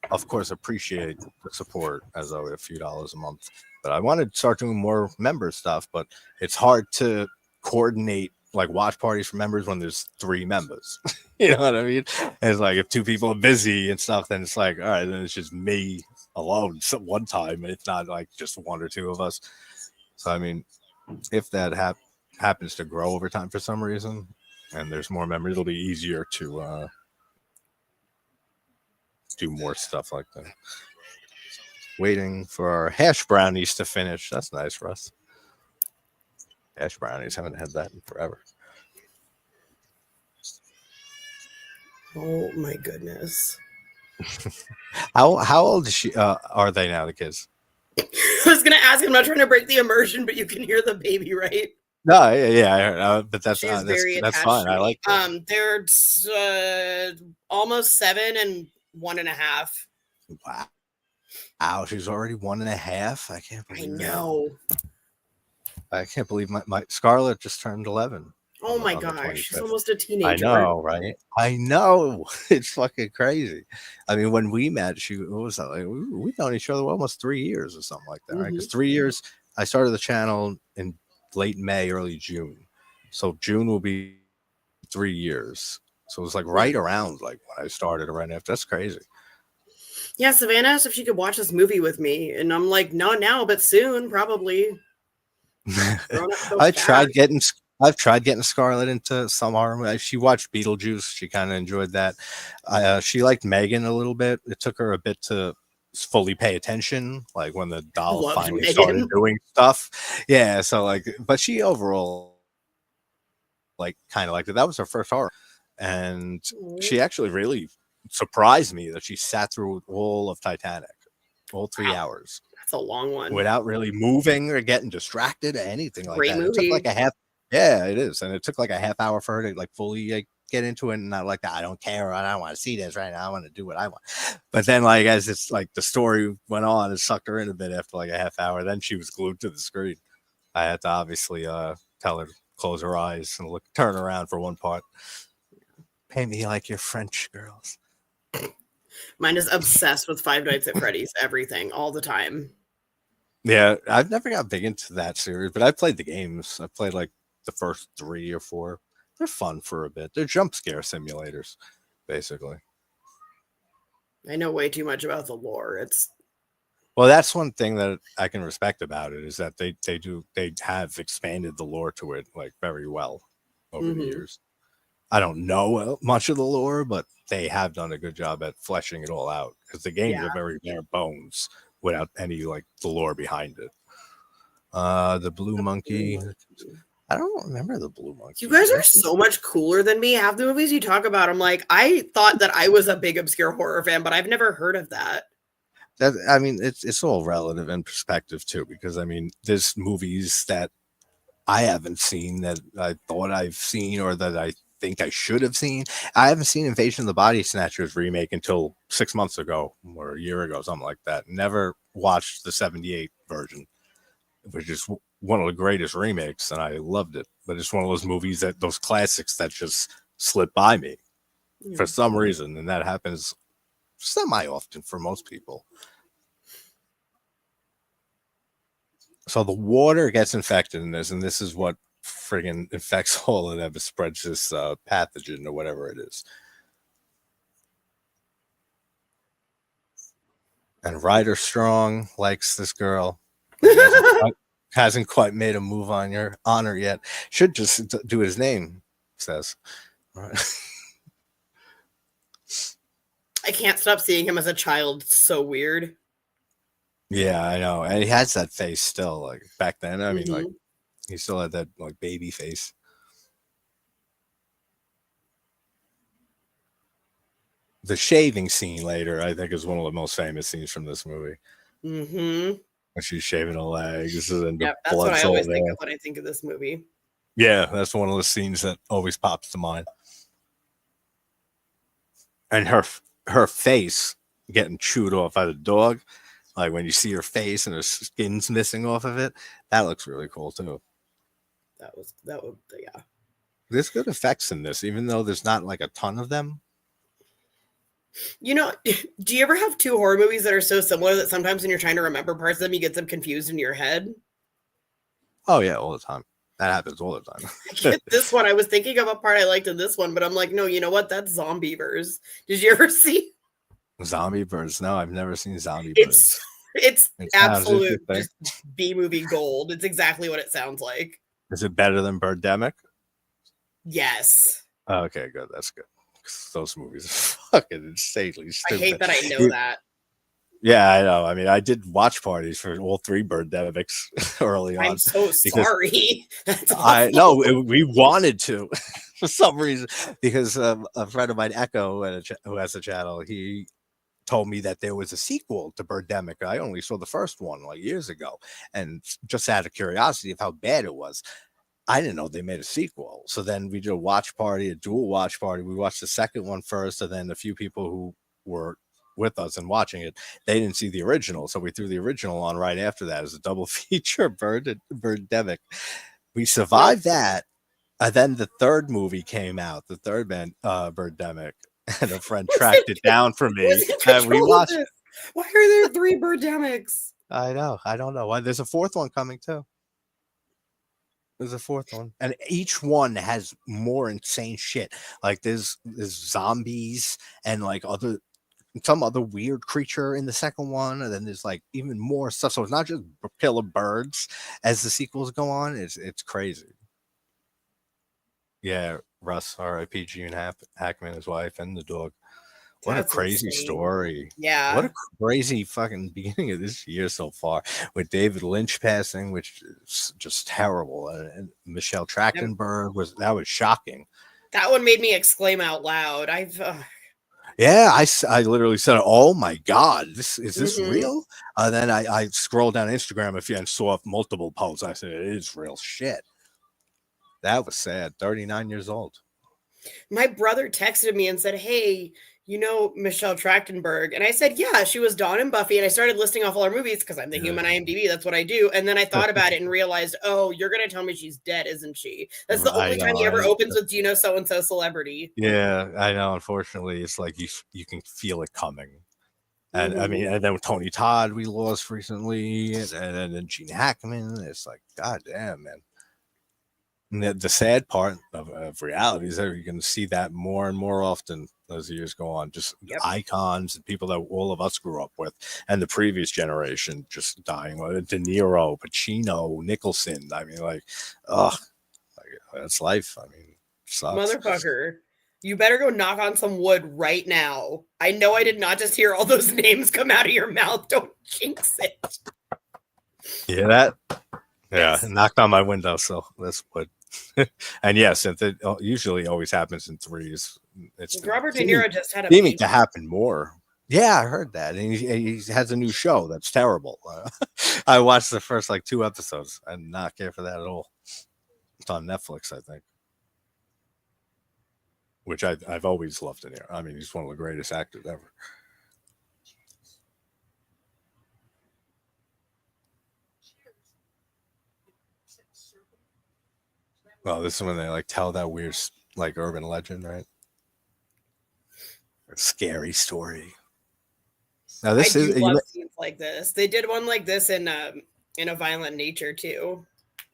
of course, appreciate the support as always, a few dollars a month. But I want to start doing more member stuff, but it's hard to coordinate like watch parties for members when there's 3 members. You know what I mean? And it's like if 2 people are busy and stuff, then it's like, all right, then it's just me alone one time. It's not like just 1 or 2 of us. So I mean, if that happens to grow over time for some reason, and there's more members, it'll be easier to do more stuff like that. Waiting for our hash brownies to finish. That's nice, Russ. Hash brownies, haven't had that in forever. Oh my goodness. How old is she? Are they now, the kids? I was gonna ask. I'm not trying to break the immersion, but you can hear the baby, right? No, yeah, but that's that's fine. I like that. They're almost 7 and 1.5. Wow, she's already 1.5. I can't believe. I know. I can't believe my Scarlett just turned 11. Oh my gosh, she's almost a teenager. I know, right? I know. It's fucking crazy. I mean, when we met, what was that? Like, we've known each other almost 3 years or something like that, right? Because 3 years, I started the channel in late May, early June. So June will be 3 years. So it was like right around like when I started, right after. That's crazy. Yeah, Savannah asked if she could watch this movie with me, and I'm like, no, now, but soon, probably. I've tried getting Scarlett into some horror movie. She watched Beetlejuice. She kind of enjoyed that. She liked Megan a little bit. It took her a bit to fully pay attention, like when the doll finally started doing stuff. Yeah, so like, but she overall like kind of liked it. That was her first horror, and she actually really surprised me that she sat through all of Titanic, all 3 hours. That's a long one. Without really moving or getting distracted or anything like Great that. Movie. It took like a half. Yeah, it is, and it took like a half hour for her to like fully get into it, and not like that. I don't care. I don't want to see this right now. I want to do what I want. But then, like as it's like the story went on, it sucked her in a bit after like a half hour. Then she was glued to the screen. I had to obviously tell her to close her eyes and turn around for one part. Pay me like your French girls. Mine is obsessed with Five Nights at Freddy's. Everything, all the time. Yeah, I've never got big into that series, but I played the games. I played like the first 3 or 4. They're fun for a bit. They're jump scare simulators, basically. I know way too much about the lore. Well, that's one thing that I can respect about it is that they have expanded the lore to it like very well over the years. I don't know much of the lore, but they have done a good job at fleshing it all out because the games are very bare bones without any like the lore behind it. The Blue Monkey. I don't remember the Blue Monkey. You guys are so much cooler than me. Half the movies you talk about, I'm like, I thought that I was a big obscure horror fan, but I've never heard of that. I mean, it's all relative and perspective too, because I mean, there's movies that I haven't seen that I thought I've seen or that I think I should have seen. I haven't seen Invasion of the Body Snatchers remake until 6 months ago or a year ago, something like that. Never watched the 78 version, which is one of the greatest remakes, and I loved it. But it's one of those movies those classics that just slip by me for some reason, and that happens semi-often for most people. So the water gets infected in this, and this is what friggin' infects all of them. It spreads this pathogen or whatever it is. And Ryder Strong likes this girl. Hasn't quite made a move on your honor yet. Should just do his name, says. Right. I can't stop seeing him as a child. It's so weird. Yeah, I know. And he has that face still, like back then. I mean, like Mhm. he still had that like baby face. The shaving scene later, I think, is one of the most famous scenes from this movie. Mm-hmm. When she's shaving her legs and the Yeah, that's what I blood's always all think there. of when I think of this movie. Yeah, that's one of the scenes that always pops to mind. And her face getting chewed off by the dog, like when you see her face and her skin's missing off of it, that looks really cool too. That would yeah. There's good effects in this, even though there's not like a ton of them. You know, do you ever have two horror movies that are so similar that sometimes when you're trying to remember parts of them, you get them confused in your head? Oh yeah, all the time. That happens all the time. I get this one. I was thinking of a part I liked in this one, but I'm like, no, you know what? That's Zombievers. Did you ever see? Zombie Birds? No, I've never seen Zombie Birds. It's It sounds absolute interesting. just B movie gold. It's exactly what it sounds like. Is it better than Birdemic? Yes. Oh, okay, good. That's good. 'Cause those movies are fucking insanely stupid. I hate that I know that. Yeah, I know. I mean, I did watch parties for all three Birdemics early on. I'm so sorry. That's I awful. know we wanted to for some reason because a friend of mine, Echo, who has a channel, he told me that there was a sequel to Birdemic. I only saw the first one like years ago, and just out of curiosity of how bad it was, I didn't know they made a sequel. So then we did a dual watch party. We watched the second one first, and then a few people who were with us and watching it, they didn't see the original. So we threw the original on right after that as a double feature, Birdemic. We survived that. And then the third movie came out, the third Birdemic, and a friend tracked it down for me, and we watched it. Why are there 3 Birdemics? I know. I don't know why. There's a fourth one coming too. There's a fourth one, and each one has more insane shit. Like there's zombies and like some other weird creature in the second one, and then there's like even more stuff. So it's not just killer birds as the sequels go on. It's crazy. Yeah, Russ, R.I.P. Gene Hackman, his wife, and the dog. What That's a crazy insane. story. Yeah. What a crazy fucking beginning of this year so far with David Lynch passing, which is just terrible. And Michelle Trachtenberg was shocking. That one made me exclaim out loud. Yeah, I literally said, "Oh my God, is this real?" Then I scrolled down Instagram and saw multiple posts. I said, "It is real shit." That was sad. 39 years old. My brother texted me and said, "Hey, you know Michelle Trachtenberg?" And I said, "Yeah, she was Dawn and Buffy." And I started listing off all her movies because I'm the human IMDb. That's what I do. And then I thought about it and realized, oh, you're going to tell me she's dead, isn't she? That's the only time he ever opens with, "Do you know so-and-so celebrity?" Yeah, I know. Unfortunately, it's like you can feel it coming. And I mean, and then Tony Todd we lost recently, and then Gene Hackman. It's like, God damn, man. And the sad part of reality is that you're going to see that more and more often as the years go on. Just icons and people that all of us grew up with, and the previous generation just dying. De Niro, Pacino, Nicholson. I mean, like, that's life. I mean, sucks. Motherfucker, you better go knock on some wood right now. I know I did not just hear all those names come out of your mouth. Don't jinx it. Yeah, that. Yeah, it knocked on my window, so that's what. And yes, it usually always happens in threes. It's Robert De Niro just had a seeming to happen more. Yeah, I heard that, and he has a new show that's terrible. I watched the first 2 episodes. I did not care for that at all. It's on Netflix, I think, which I've always loved De Niro. I mean, he's one of the greatest actors ever. Well, this is when they tell that weird urban legend, right? A scary story. Now I do love scenes like this. They did one like this in A Violent Nature too.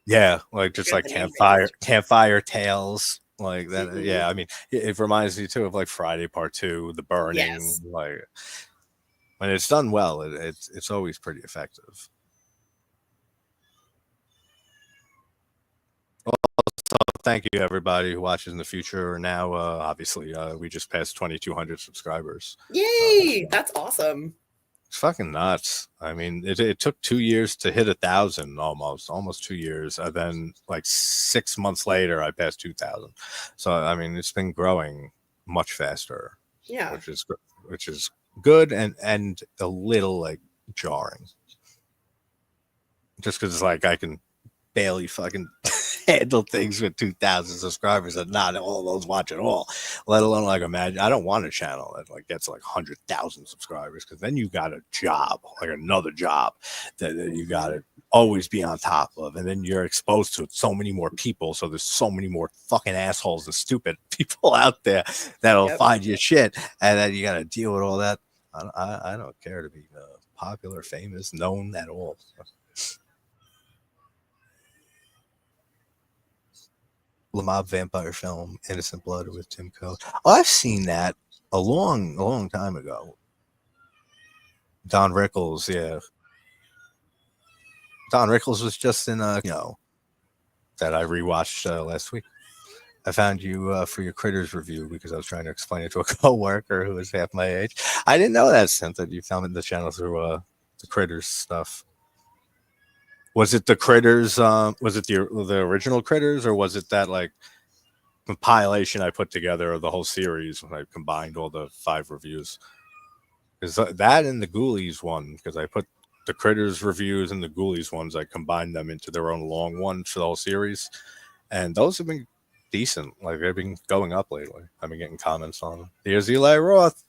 Yeah, just campfire tales like that. Mm-hmm. Yeah, I mean, it reminds me too of Friday Part 2, The Burning. Yes. When it's done well, it's always pretty effective. thank you everybody who watches in the future. Now, obviously, we just passed 2,200 subscribers. Yay! That's awesome. It's fucking nuts. I mean, it took 2 years to hit 1,000, almost 2 years, and then like 6 months later, I passed 2,000. So I mean, it's been growing much faster. Yeah, which is good and a little like jarring, just because it's like I can barely fucking handle things with 2,000 subscribers and not all those watch at all, let alone like imagine. I don't want a channel that like gets like 100,000 subscribers, because then you got a job, like another job that you got to always be on top of, and then you're exposed to so many more people, so there's so many more fucking assholes and stupid people out there that'll find your shit, and then you got to deal with all that. I don't care to be popular, famous, known at all. Mob vampire film, Innocent Blood with Tim Coe. Oh, I've seen that a long time ago. Don Rickles, yeah. Don Rickles was just in that I rewatched last week. I found you for your Critters review because I was trying to explain it to a coworker who was half my age. I didn't know that, Synth, that you found the channel through the Critters stuff. Was it the Critters? Was it the original Critters, or was it that like compilation I put together of the whole series when I combined all the 5 reviews? Is that and the Ghoulies one? Because I put the Critters reviews and the Ghoulies ones, I combined them into their own long one for the whole series, and those have been decent. Like they've been going up lately. I've been getting comments on them. Here's Eli Roth.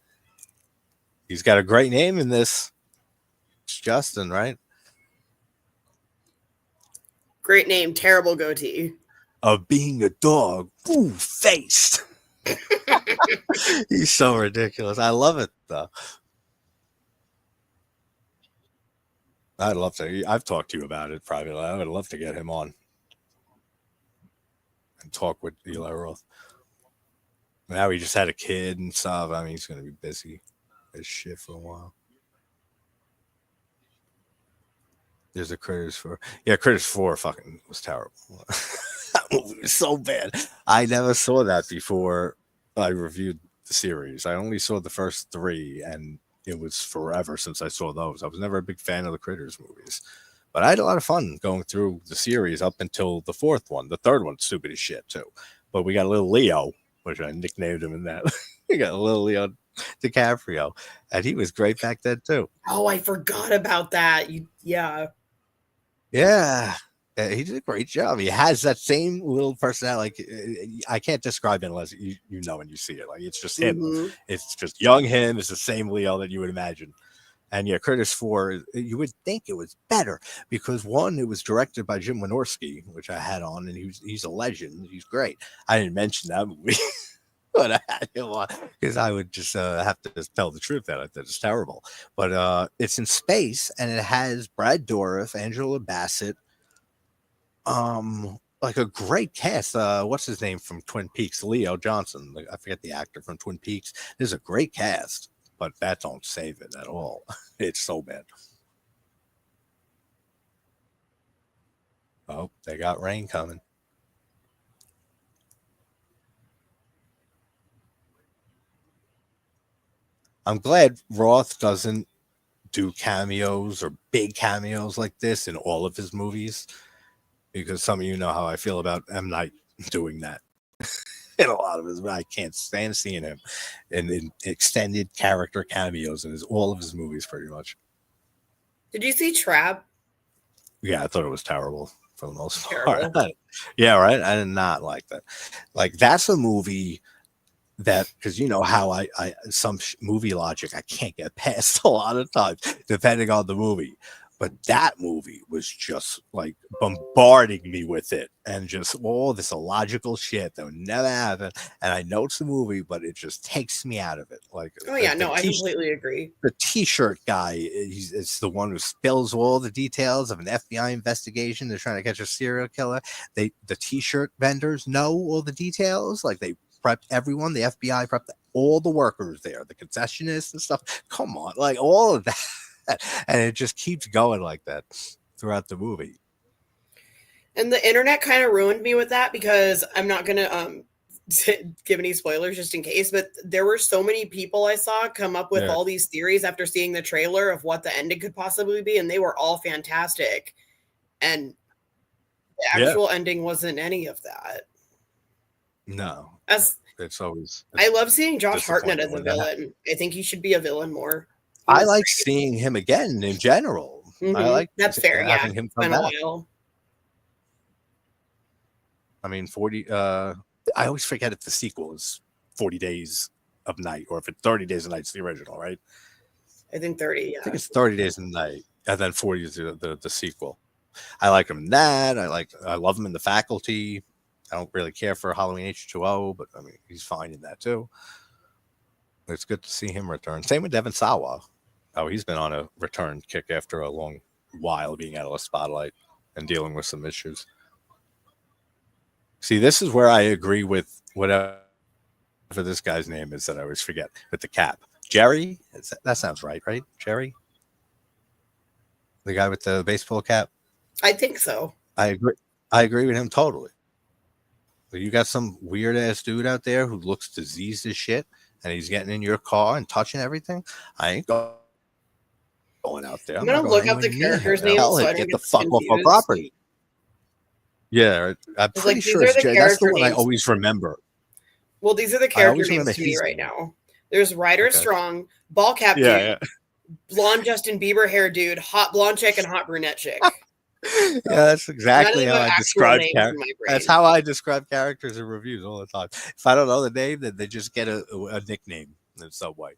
He's got a great name in this. It's Justin, right? Great name, terrible goatee. Of being a dog, faced. He's so ridiculous. I love it though. I'd love to. I've talked to you about it privately. I would love to get him on and talk with Eli Roth. Now he just had a kid and stuff. I mean, he's going to be busy as shit for a while. There's a Critters 4. Yeah, Critters 4 fucking was terrible. That movie was so bad. I never saw that before I reviewed the series. I only saw the first 3, and it was forever since I saw those. I was never a big fan of the Critters movies, but I had a lot of fun going through the series up until the 4th one. The 3rd one's stupid as shit too. But we got a little Leo, which I nicknamed him in that. We got a little Leo DiCaprio, and he was great back then too. Oh, I forgot about that. Yeah, he did a great job. He has that same little personality. Like, I can't describe it unless you know and you see it. Like, it's just him. Mm-hmm. It's just young him. It's the same Leo that you would imagine. And yeah, Critters 4, you would think it was better because 1, it was directed by Jim Wynorski, which I had on, and he's a legend. He's great. I didn't mention that movie, but I had him on because I would just have to tell the truth that it's terrible. But it's in space, and it has Brad Dourif, Angela Bassett, like a great cast. What's his name from Twin Peaks? Leo Johnson. I forget the actor from Twin Peaks. There's a great cast. But that don't save it at all. It's so bad. Oh, they got rain coming. I'm glad Roth doesn't do cameos or big cameos like this in all of his movies, because some of you know how I feel about M. Night doing that. In a lot of his, I can't stand seeing him in extended character cameos in all of his movies, pretty much. Did you see Trap? Yeah, I thought it was terrible for the most part. Yeah, right. I did not like that. Like, that's a movie that, because you know how I some movie logic I can't get past a lot of times, depending on the movie. But that movie was just like bombarding me with it, and just all this illogical shit that would never happen. And I know it's the movie, but it just takes me out of it. Like, oh yeah, no, I completely agree. The T-shirt guy, it's the one who spills all the details of an FBI investigation. They're trying to catch a serial killer. The T-shirt vendors know all the details. Like, they prepped everyone. The FBI prepped all the workers there, the concessionists and stuff. Come on, like all of that. And it just keeps going like that throughout the movie. And the internet kind of ruined me with that because I'm not going to give any spoilers just in case, but there were so many people I saw come up with all these theories after seeing the trailer of what the ending could possibly be, and they were all fantastic. And the actual ending wasn't any of that. No. It's always... I love seeing Josh Hartnett as a villain. I think he should be a villain more. I like seeing him again in general. Mm-hmm. I like that's fair. having him come back. I mean, 40. I always forget if the sequel is 40 Days of Night or if it's 30 Days of Night's the original, right? I think 30. Yeah. I think it's 30 Days of Night, and then 40 is the sequel. I like him in that. I love him in The Faculty. I don't really care for Halloween H2O, but I mean, he's fine in that too. It's good to see him return. Same with Devon Sawa. Oh, he's been on a return kick after a long while being out of the spotlight and dealing with some issues. See, this is where I agree with whatever this guy's name is that I always forget with the cap. Jerry? That sounds right? Jerry? The guy with the baseball cap? I think so. I agree with him totally. You got some weird ass dude out there who looks diseased as shit and he's getting in your car and touching everything. I ain't going out there. I'm going to look up the character's name so I don't get the fuck off our property. Yeah, I'm pretty sure it's Jerry. That's the one I always remember. Well, these are the character names to me right now. There's Ryder Strong, Ball Cap Dude, Blonde Justin Bieber hair dude, Hot Blonde Chick, and Hot Brunette Chick. Yeah, that's exactly how I describe characters. That's how I describe characters in reviews all the time. If I don't know the name, then they just get a nickname in some way.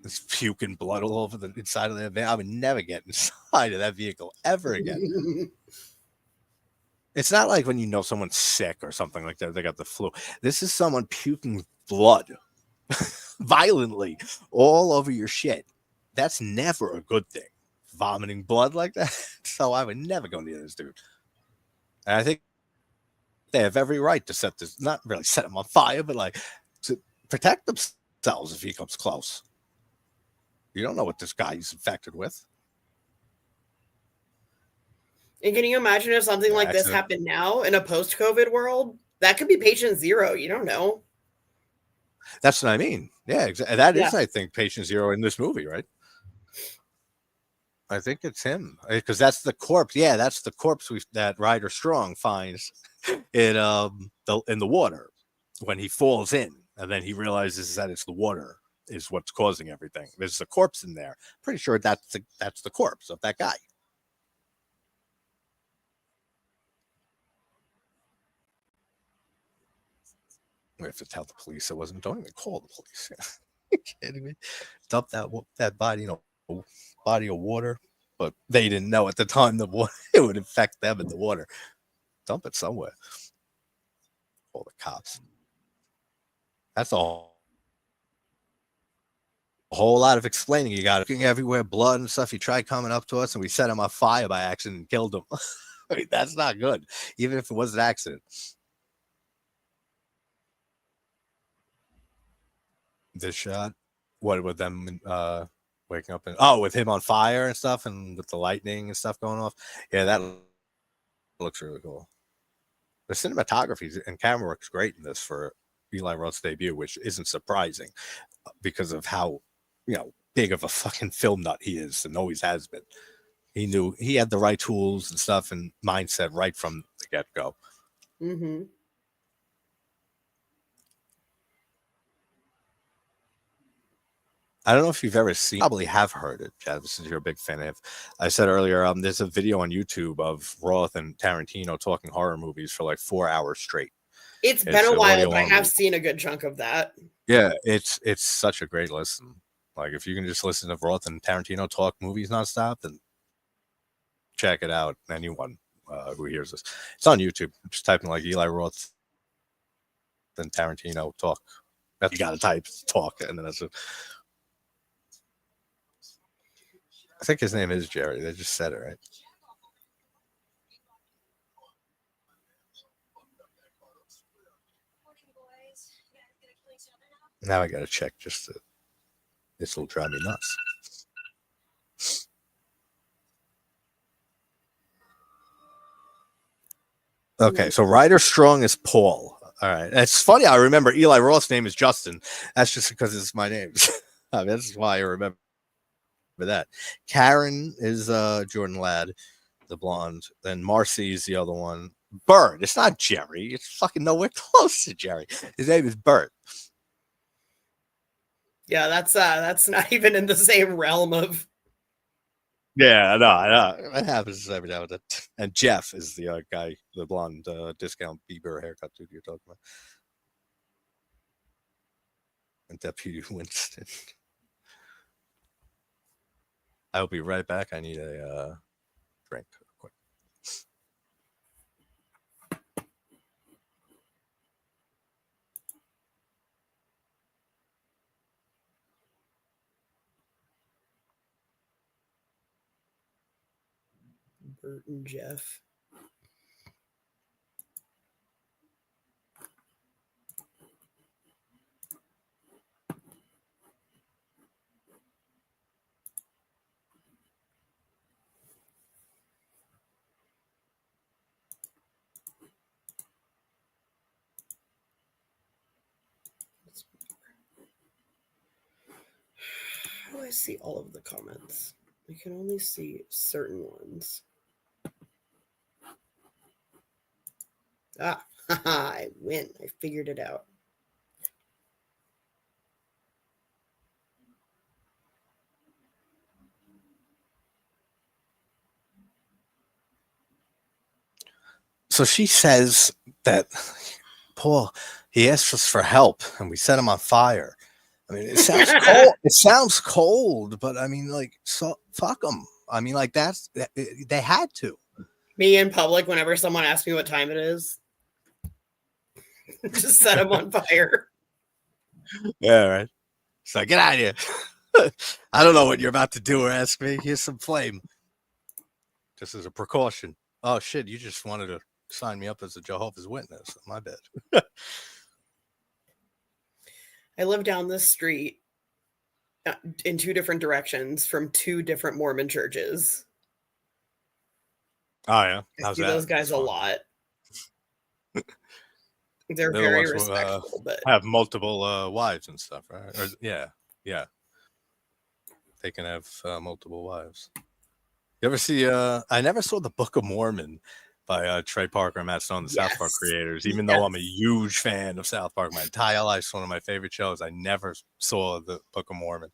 There's puking blood all over the inside of their van. I would never get inside of that vehicle ever again. It's not like when you know someone's sick or something like that. They got the flu. This is someone puking blood violently all over your shit. That's never a good thing. Vomiting blood like that. So I would never go near this dude. And I think they have every right to set this, not really set him on fire, but like to protect themselves if he comes close. You don't know what this guy is infected with. And can you imagine if something like this happened now in a post-COVID world? That could be patient zero. You don't know. That's what I mean. Yeah, exactly. That is, I think, patient zero in this movie, right? I think it's him because that's the corpse. Yeah, that's the corpse that Ryder Strong finds in the water when he falls in, and then he realizes that it's the water is what's causing everything. There's a corpse in there. Pretty sure that's the corpse of that guy. We have to tell the police it wasn't. Don't even call the police. Are you kidding me? Dump that body in a body of water, but they didn't know at the time the water it would infect them in the water. Dump it somewhere. Call the cops. That's all. A whole lot of explaining. You got looking everywhere, blood and stuff. He tried coming up to us, and we set him on fire by accident and killed him. I mean, that's not good, even if it was an accident. This shot, what with them waking up and with him on fire and stuff, and with the lightning and stuff going off. Yeah, that looks really cool. The cinematography and camera work's great in this for Eli Roth's debut, which isn't surprising because of how big of a fucking film nut he is and always has been. He knew he had the right tools and stuff and mindset right from the get-go. Mm-hmm. I don't know if you've ever seen, probably have heard it, Chad, since you're a big fan of. I said earlier, there's a video on YouTube of Roth and Tarantino talking horror movies for like 4 hours straight. It's been a while, but I have seen a good chunk of that. Yeah, it's such a great listen. Like if you can just listen to Roth and Tarantino talk movies nonstop, then check it out. Anyone who hears this, it's on YouTube. Just type in like Eli Roth and Tarantino talk. You got to type talk, and then that's it. I think his name is Jerry. They just said it, right? Now I got to check just to, this will drive me nuts. Okay, so Ryder Strong is Paul. All right. It's funny. I remember Eli Roth's name is Justin. That's just because it's my name. I mean, that's why I remember that. Karen is Jordan Ladd, the blonde. Then Marcy is the other one. Bert. It's not Jerry. It's fucking nowhere close to Jerry. His name is Bert. Yeah, that's not even in the same realm of. Yeah, I know. It happens every now and then. And Jeff is the guy, the blonde discount Bieber haircut dude you're talking about. And Deputy Winston. I'll be right back. I need a drink quick. Bert and Jeff. How do I see all of the comments? I can only see certain ones. Ah, I win. I figured it out. So she says that Paul, he asked us for help and we set him on fire. I mean, it sounds cold. It sounds cold, but I mean, like, so fuck them. I mean, like, they had to. Me in public, whenever someone asks me what time it is, just set them on fire. Yeah, right. So get out of here. I don't know what you're about to do or ask me. Here's some flame. Just as a precaution. Oh, shit. You just wanted to sign me up as a Jehovah's Witness. My bad. I live down this street in two different directions from two different Mormon churches. Oh, yeah. I see those guys a lot. They're very respectful, but have multiple wives and stuff, right? Or, yeah. They can have multiple wives. You ever see? I never saw the Book of Mormon by Trey Parker and Matt Stone, the South Park creators. Even though I'm a huge fan of South Park, my entire life, it's one of my favorite shows. I never saw the Book of Mormon.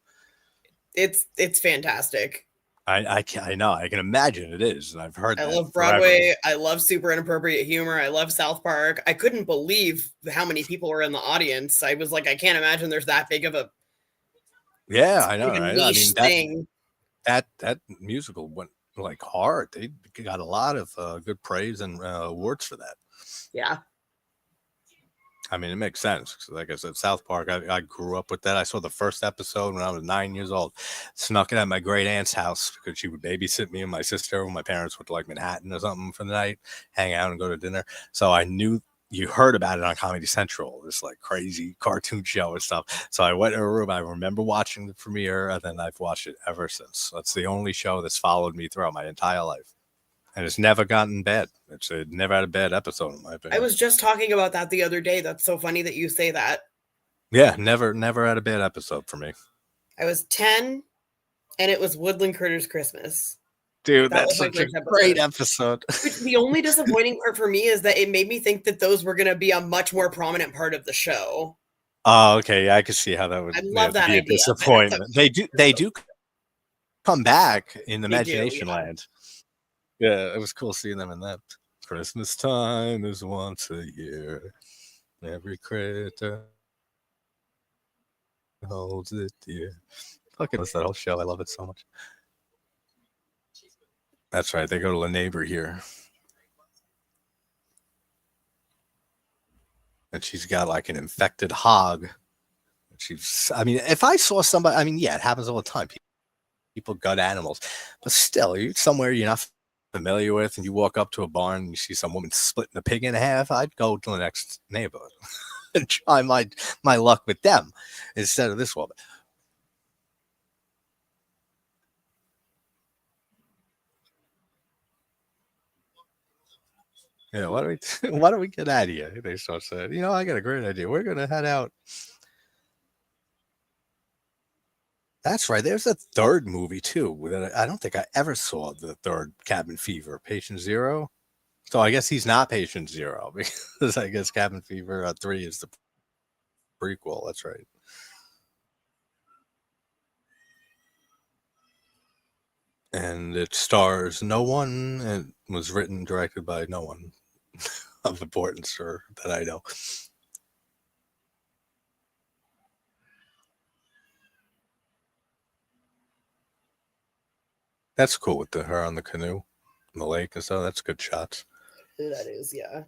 It's fantastic. I know. I can imagine it is, and I've heard. I love Broadway. I love super inappropriate humor. I love South Park. I couldn't believe how many people were in the audience. I was like, I can't imagine there's that big of a. Yeah, I know. Right? Niche thing. That musical went like hard. They got a lot of good praise and awards for that. Yeah. I mean, it makes sense. Like I said, South Park, I grew up with that. I saw the first episode when I was 9 years old. Snuck it at my great aunt's house because she would babysit me and my sister when my parents went to like Manhattan or something for the night, hang out and go to dinner. So I knew you heard about it on Comedy Central, this like crazy cartoon show and stuff. So I went in a room. I remember watching the premiere, and then I've watched it ever since. That's the only show that's followed me throughout my entire life. And it's never gotten bad. It never had a bad episode, in my opinion. I was just talking about that the other day. That's so funny that you say that. Yeah, never had a bad episode for me. I was 10, and it was Woodland Critters Christmas. Dude, that's such a great episode. The only disappointing part for me is that it made me think that those were going to be a much more prominent part of the show. Oh, okay. Yeah, I could see how that would be a disappointment. They do come back in Imagination Land. Yeah, it was cool seeing them in that. Christmas time is once a year. Every critter holds it dear. Fucking miss that whole show. I love it so much. That's right. They go to the neighbor here. And she's got like an infected hog. I mean, if I saw somebody, I mean, yeah, it happens all the time. People gut animals. But still, you're somewhere you're not familiar with, and you walk up to a barn and you see some woman splitting a pig in half, I'd go to the next neighborhood and try my luck with them instead of this woman. Yeah, why don't we get out of here? They start saying, I got a great idea. We're gonna head out. That's right. There's a third movie too that I don't think I ever saw. The third Cabin Fever, Patient Zero. So I guess he's not Patient Zero because I guess Cabin Fever 3 is the prequel. That's right. And it stars no one and was written and directed by no one of importance or that I know. That's cool with her on the canoe in the lake and stuff. That's good shots. That is, yeah.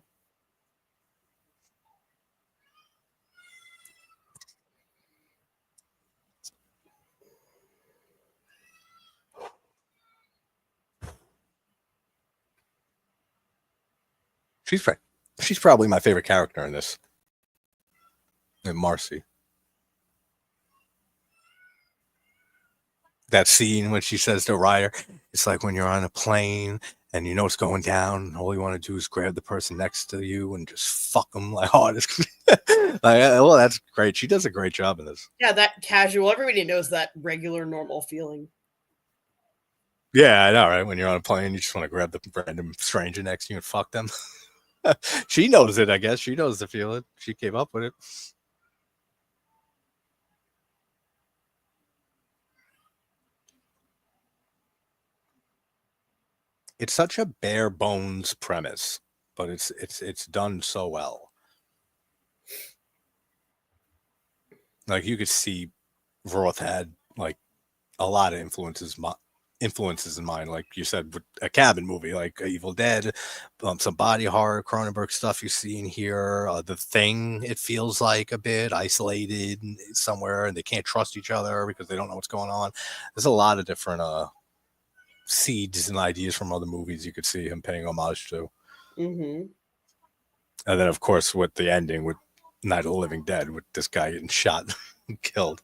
She's probably my favorite character in this. And Marcy. That scene when she says to Ryder, it's like when you're on a plane and you know it's going down, and all you want to do is grab the person next to you and just fuck them like hard. Well, that's great. She does a great job in this. Yeah, that casual. Everybody knows that regular, normal feeling. Yeah, I know, right? When you're on a plane, you just want to grab the random stranger next to you and fuck them. She knows it, I guess. She knows the feeling. She came up with it. It's such a bare bones premise, but it's done so well. Like you could see Roth had like a lot of influences in mind, like you said, with a cabin movie like Evil Dead, some body horror, Cronenberg stuff you see in here. The Thing, it feels like a bit isolated somewhere, and they can't trust each other because they don't know what's going on. There's a lot of different seeds and ideas from other movies you could see him paying homage to. Mm-hmm. And then, of course, with the ending with Night of the Living Dead, with this guy getting shot and killed.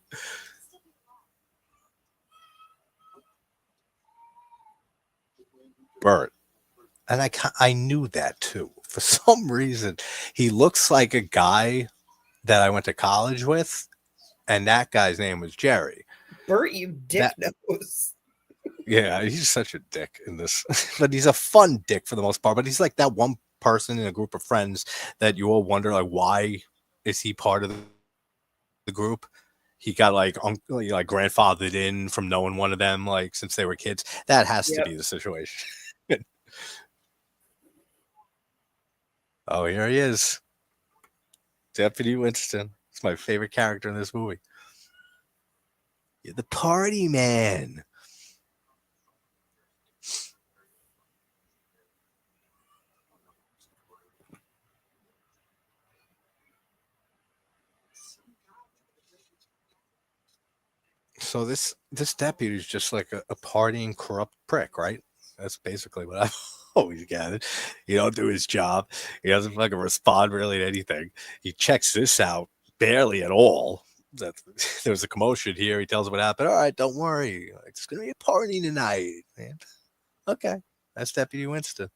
Bert. And I knew that too. For some reason, he looks like a guy that I went to college with, and that guy's name was Jerry. Bert, you dick nose. Yeah, he's such a dick in this. But he's a fun dick for the most part. But he's like that one person in a group of friends that you all wonder, like, why is he part of the group? He got like grandfathered in from knowing one of them like since they were kids. That has to be the situation. Oh, here he is. Deputy Winston. It's my favorite character in this movie. You're the party man. So this deputy is just like a partying corrupt prick, right? That's basically what I've always gathered. He don't do his job. He doesn't fucking respond really to anything. He checks this out barely at all. There was a commotion here. He tells him what happened. All right, don't worry. It's gonna be a party tonight, man. Okay, that's Deputy Winston.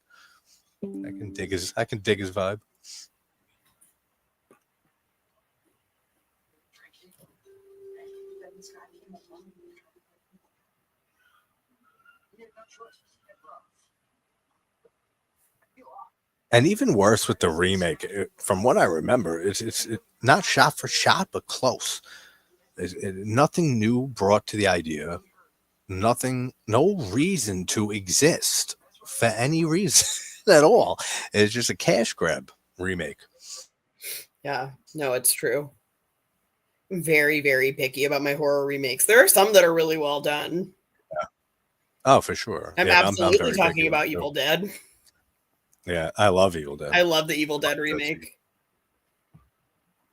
I can dig his vibe. And even worse with the remake, from what I remember, it's not shot for shot, but close. Nothing new brought to the idea. Nothing, no reason to exist for any reason at all. It's just a cash grab remake. Yeah, no, it's true. I'm very, very picky about my horror remakes. There are some that are really well done. Yeah. Oh, for sure. I'm absolutely talking about Evil Dead. Yeah, I love Evil Dead. I love the Evil Dead remake.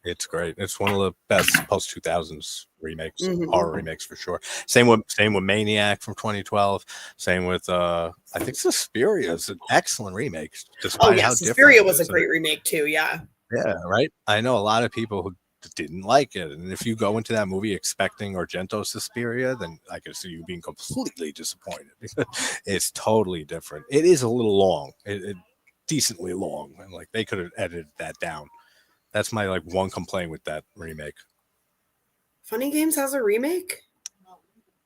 It's great. It's one of the best post 2000s remakes, horror remakes for sure. Same with Maniac from 2012. Same with I think Suspiria is an excellent remake. Oh yeah, Suspiria was a great remake too. Yeah. Yeah, right. I know a lot of people who didn't like it, and if you go into that movie expecting Argento Suspiria, then I can see you being completely disappointed. It's totally different. It is a little long. decently long, and like they could have edited that down. That's my like one complaint with that remake. Funny Games has a remake?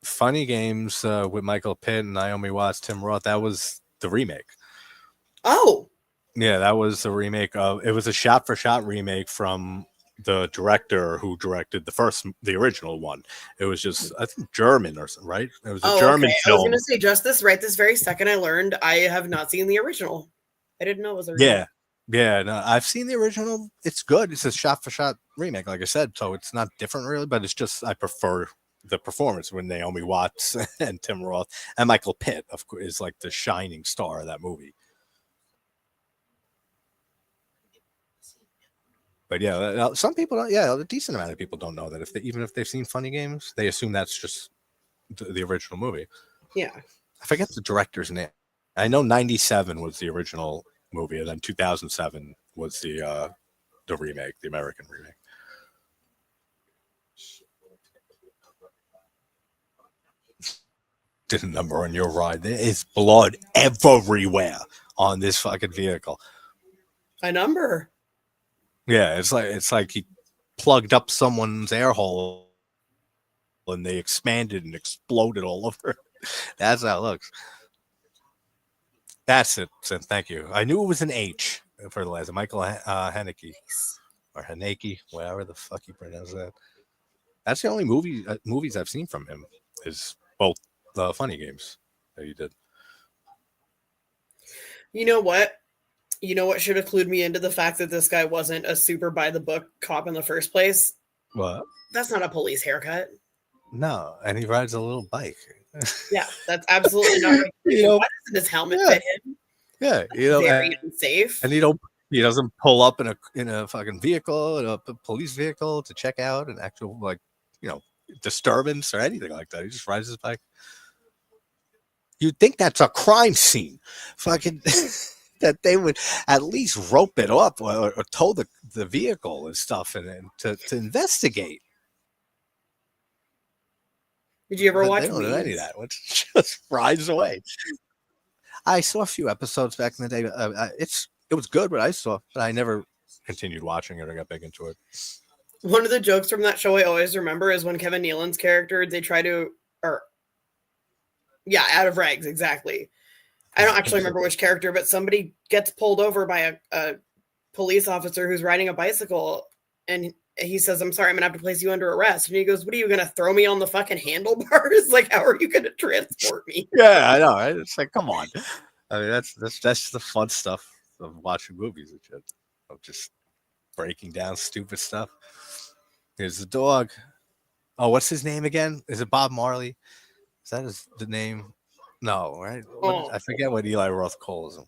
Funny Games with Michael Pitt and Naomi Watts, Tim Roth, that was the remake. Oh. Yeah, that was the remake of, it was a shot-for-shot remake from the director who directed the original one. It was just, I think, German or something, right? It was a German film. I was going to say just this very second I learned I have not seen the original. I didn't know it was a remake. Yeah, no, I've seen the original. It's good. It's a shot-for-shot remake, like I said, so it's not different really, but it's just I prefer the performance when Naomi Watts and Tim Roth and Michael Pitt, of course, is like the shining star of that movie. But yeah, some people, a decent amount of people don't know that even if they've seen Funny Games, they assume that's just the original movie. Yeah, I forget the director's name. I know 97 was the original movie, and then 2007 was the remake, the American remake. Did a number on your ride. There is blood everywhere on this fucking vehicle. A number. Yeah, it's like he plugged up someone's air hole and they expanded and exploded all over. That's how it looks. That's it. So thank you. I knew it was an H for the last. Michael Haneke or Haneke, whatever the fuck you pronounce that. That's the only movies I've seen from him is both the Funny Games that he did. You know what? You know what should have clued me into the fact that this guy wasn't a super by the book cop in the first place? What? That's not a police haircut. No, and he rides a little bike. Yeah, that's absolutely not right. Why doesn't his helmet fit him? Yeah, very unsafe. And he doesn't pull up in a fucking vehicle, in a police vehicle to check out an actual disturbance or anything like that. He just rides his bike. You'd think that's a crime scene. Fucking that they would at least rope it up or tow the vehicle and stuff and to investigate. Did you ever watch? They don't do any of that. It just rides away. I saw a few episodes back in the day. It was good, but I never continued watching it or got back into it. One of the jokes from that show I always remember is when Kevin Nealon's character, they try to, Out of Rags, exactly. I don't actually remember which character, but somebody gets pulled over by a police officer who's riding a bicycle, and he says, "I'm sorry, I'm gonna have to place you under arrest." And he goes, "What are you gonna throw me on the fucking handlebars? Like, how are you gonna transport me?" Yeah, I know. Right? It's like, come on. I mean, that's the fun stuff of watching movies and shit. Of just breaking down stupid stuff. Here's the dog. Oh, what's his name again? Is it Bob Marley? Is that the name? No, right? I forget what Eli Roth calls him.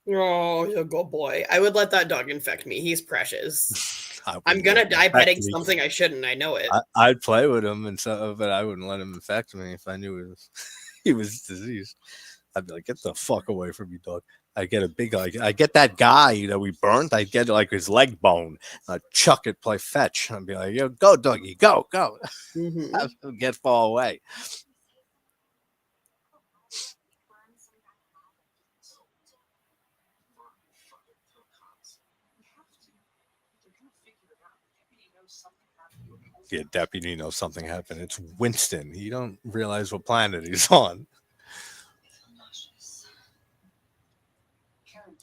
Oh, you're a good boy. I would let that dog infect me. He's precious. I'm gonna die petting something I shouldn't. I know it. I'd play with him and stuff, but I wouldn't let him infect me if I knew he was diseased. I'd be like, "Get the fuck away from me, dog." I get I get that guy that we burnt. I get like his leg bone. I'd chuck it, play fetch. I'd be like, "Yo, go, doggy, go." Mm-hmm. Get far away. Yeah, deputy knows something happened. It's Winston. You don't realize what planet he's on.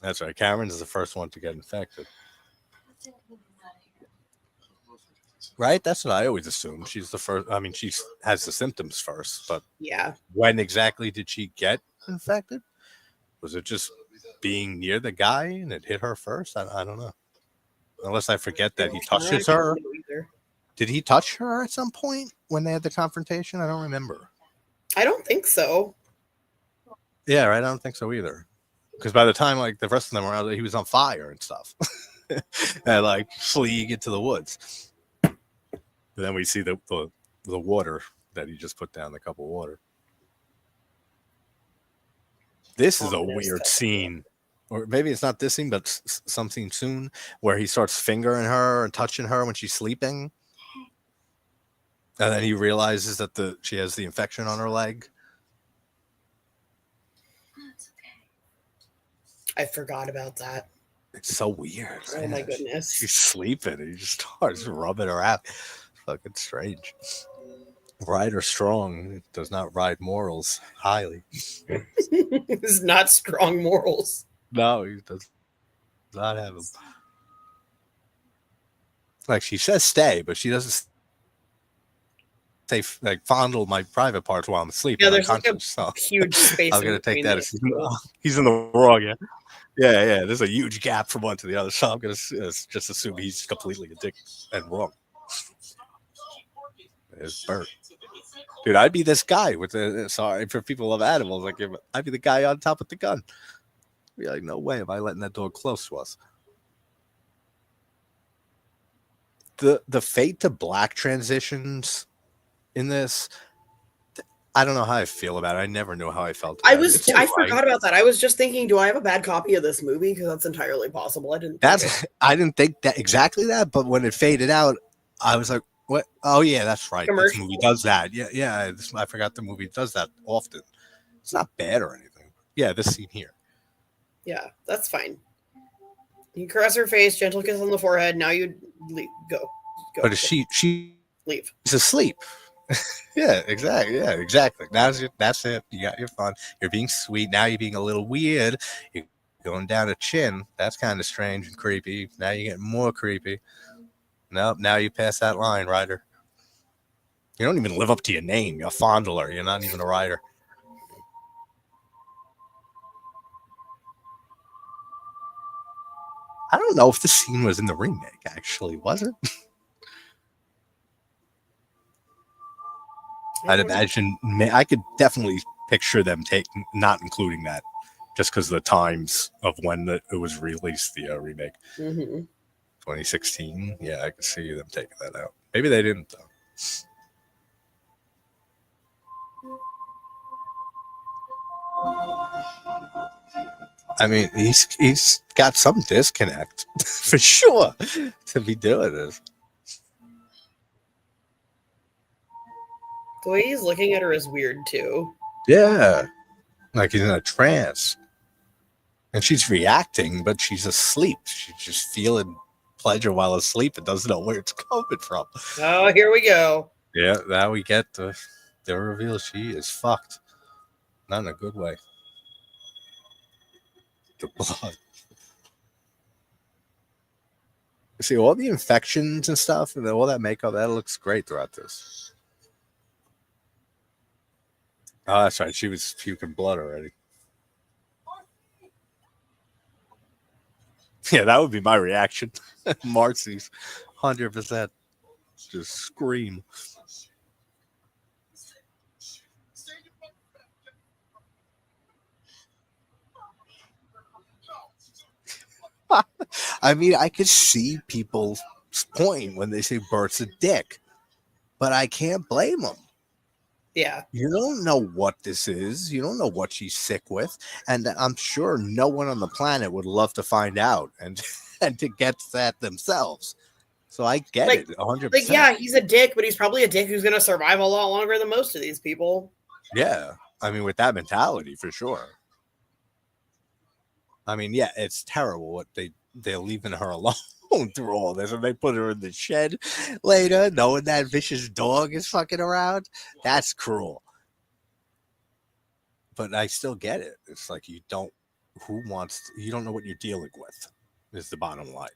That's right. Cameron is the first one to get infected. Right? That's what I always assumed. She's the first. I mean, she has the symptoms first, but yeah. When exactly did she get infected? Was it just being near the guy and it hit her first? I don't know. Unless I forget that he touches her. Did he touch her at some point when they had the confrontation? I don't remember. I don't think so. Yeah, right. I don't think so either. Because by the time like the rest of them were out, he was on fire and stuff, and like fleeing into the woods. And then we see the water that he just put down, the cup of water. This is a weird scene, or maybe it's not this scene, but some scene soon where he starts fingering her and touching her when she's sleeping. And then he realizes that she has the infection on her leg. That's okay. I forgot about that. It's so weird. Oh my goodness. She's sleeping and he just starts rubbing her out. Fucking strange. Ryder Strong does not ride morals highly. He's not strong morals. No, he does not have them. Like, she says stay, but she doesn't say, like, fondle my private parts while I'm asleep. Yeah, there's like a so huge space. I'm gonna take that as he's in the wrong. Yeah. There's a huge gap from one to the other, so I'm gonna just assume he's completely a dick and wrong. There's Bert. Dude, I'd be this guy with the. Sorry for people who love animals. Like, I'd be the guy on top with the gun. Be like, no way am I letting that dog close to us. The fade to black transitions in this, I don't know how I feel about it. I never knew how I felt. I forgot about that. I was just thinking, do I have a bad copy of this movie? Because that's entirely possible. I didn't think that exactly that, but when it faded out, I was like, what? Oh yeah, that's right. This movie does that. Yeah. I forgot the movie does that often. It's not bad or anything. Yeah, this scene here. Yeah, that's fine. You caress her face, gentle kiss on the forehead. Now you go. But she leave. She's asleep. Yeah, exactly. That's it. You got your fun. You're being sweet. Now you're being a little weird. You're going down a chin. That's kind of strange and creepy. Now you're getting more creepy. Nope. Now you pass that line, Ryder. You don't even live up to your name. You're a fondler. You're not even a Ryder. I don't know if the scene was in the remake, actually. Was it? I'd imagine. I could definitely picture them not including that, just because of the times of when it was released, the remake. 2016. Yeah, I could see them taking that out. Maybe they didn't, though. I mean, he's got some disconnect for sure to be doing this. The way he's looking at her is weird too. Yeah, like he's in a trance, and she's reacting, but she's asleep. She's just feeling pleasure while asleep and doesn't know where it's coming from. Oh, here we go. Yeah, now we get the reveal. She is fucked, not in a good way. The blood. See all the infections and stuff, and all that makeup. That looks great throughout this. Oh, that's right. She was puking blood already. Yeah, that would be my reaction. Marcy's 100%. Just scream. I mean, I could see people's point when they say Bert's a dick, but I can't blame them. Yeah. You don't know what this is. You don't know what she's sick with. And I'm sure no one on the planet would love to find out and to get that themselves. So I get it 100%. Like, yeah, he's a dick, but he's probably a dick who's going to survive a lot longer than most of these people. Yeah. I mean, with that mentality, for sure. I mean, yeah, it's terrible what they're leaving her alone through all this, and they put her in the shed later, knowing that vicious dog is fucking around. That's cruel. But I still get it. It's like you don't know what you're dealing with, is the bottom line.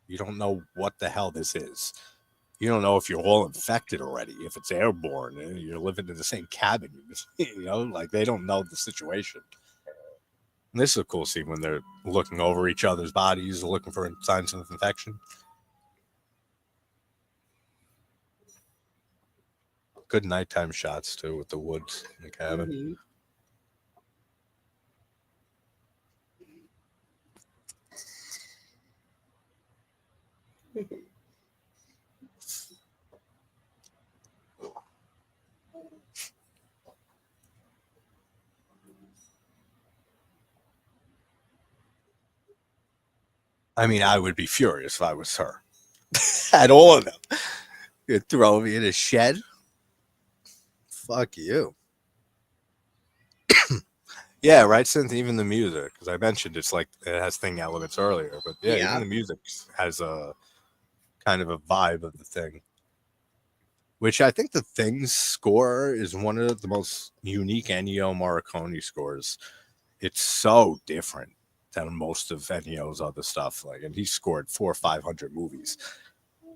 You don't know what the hell this is. You don't know if you're all infected already, if it's airborne, and you're living in the same cabin. You know, like they don't know the situation. And this is a cool scene when they're looking over each other's bodies, looking for signs of infection. Good nighttime shots, too, with the woods in the cabin. I mean, I would be furious if I was her. At all of them. You'd throw me in a shed? Fuck you. Yeah, right. Since even the music, because I mentioned it's like it has thing elements earlier, but yeah, Yeah. even the music has a kind of a vibe of the thing. Which I think the Thing's score is one of the most unique Ennio Morricone scores. It's so different than most of Ennio's other stuff. Like, and he scored 400 or 500 movies.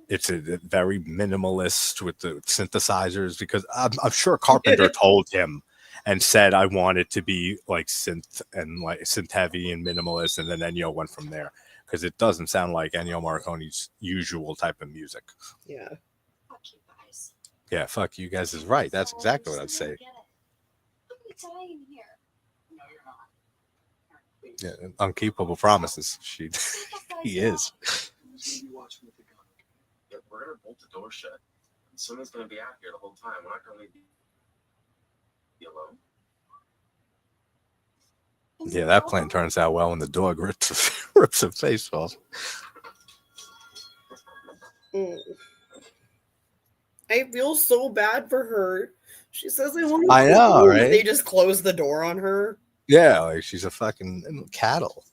It's a very minimalist with the synthesizers because I'm sure Carpenter told him and said I want it to be like synth and like synth heavy and minimalist, and then Ennio went from there because it doesn't sound like Ennio Morricone's usual type of music. Yeah. Fuck you guys. Yeah, fuck you guys is right. That's exactly what I'd say. Yeah, unkeepable promises. He is. We're gonna bolt the door shut. Someone's gonna be out here the whole time. We're not gonna leave you alone. Yeah, that plan turns out well when the dog rips her face off. I feel so bad for her. She says I want. I know, right? They just close the door on her. Yeah, like she's a fucking cattle.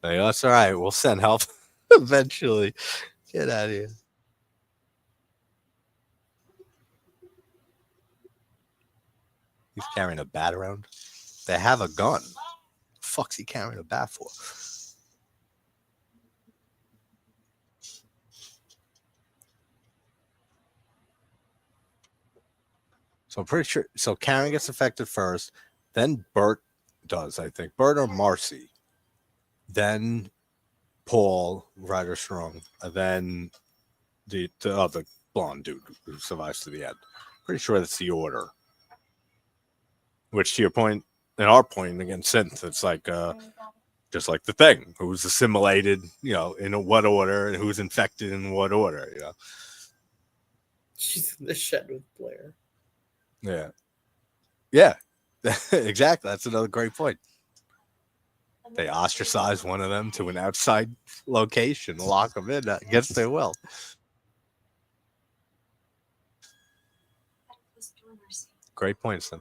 Like, that's all right. We'll send help eventually. Get out of here. He's carrying a bat around. They have a gun. The fuck's he carrying a bat for? So I'm pretty sure. So Karen gets affected first, then Bert does. I think Bert or Marcy, then Paul, Ryder Strong, and then the other blonde dude who survives to the end. Pretty sure that's the order. Which, to your point, and our point against synth, it's like just like the Thing, who's assimilated, in what order, and who's infected in what order, She's in the shed with Blair. Yeah, exactly. That's another great point. They ostracize one of them to an outside location, lock them in against their will. Great point, Sam.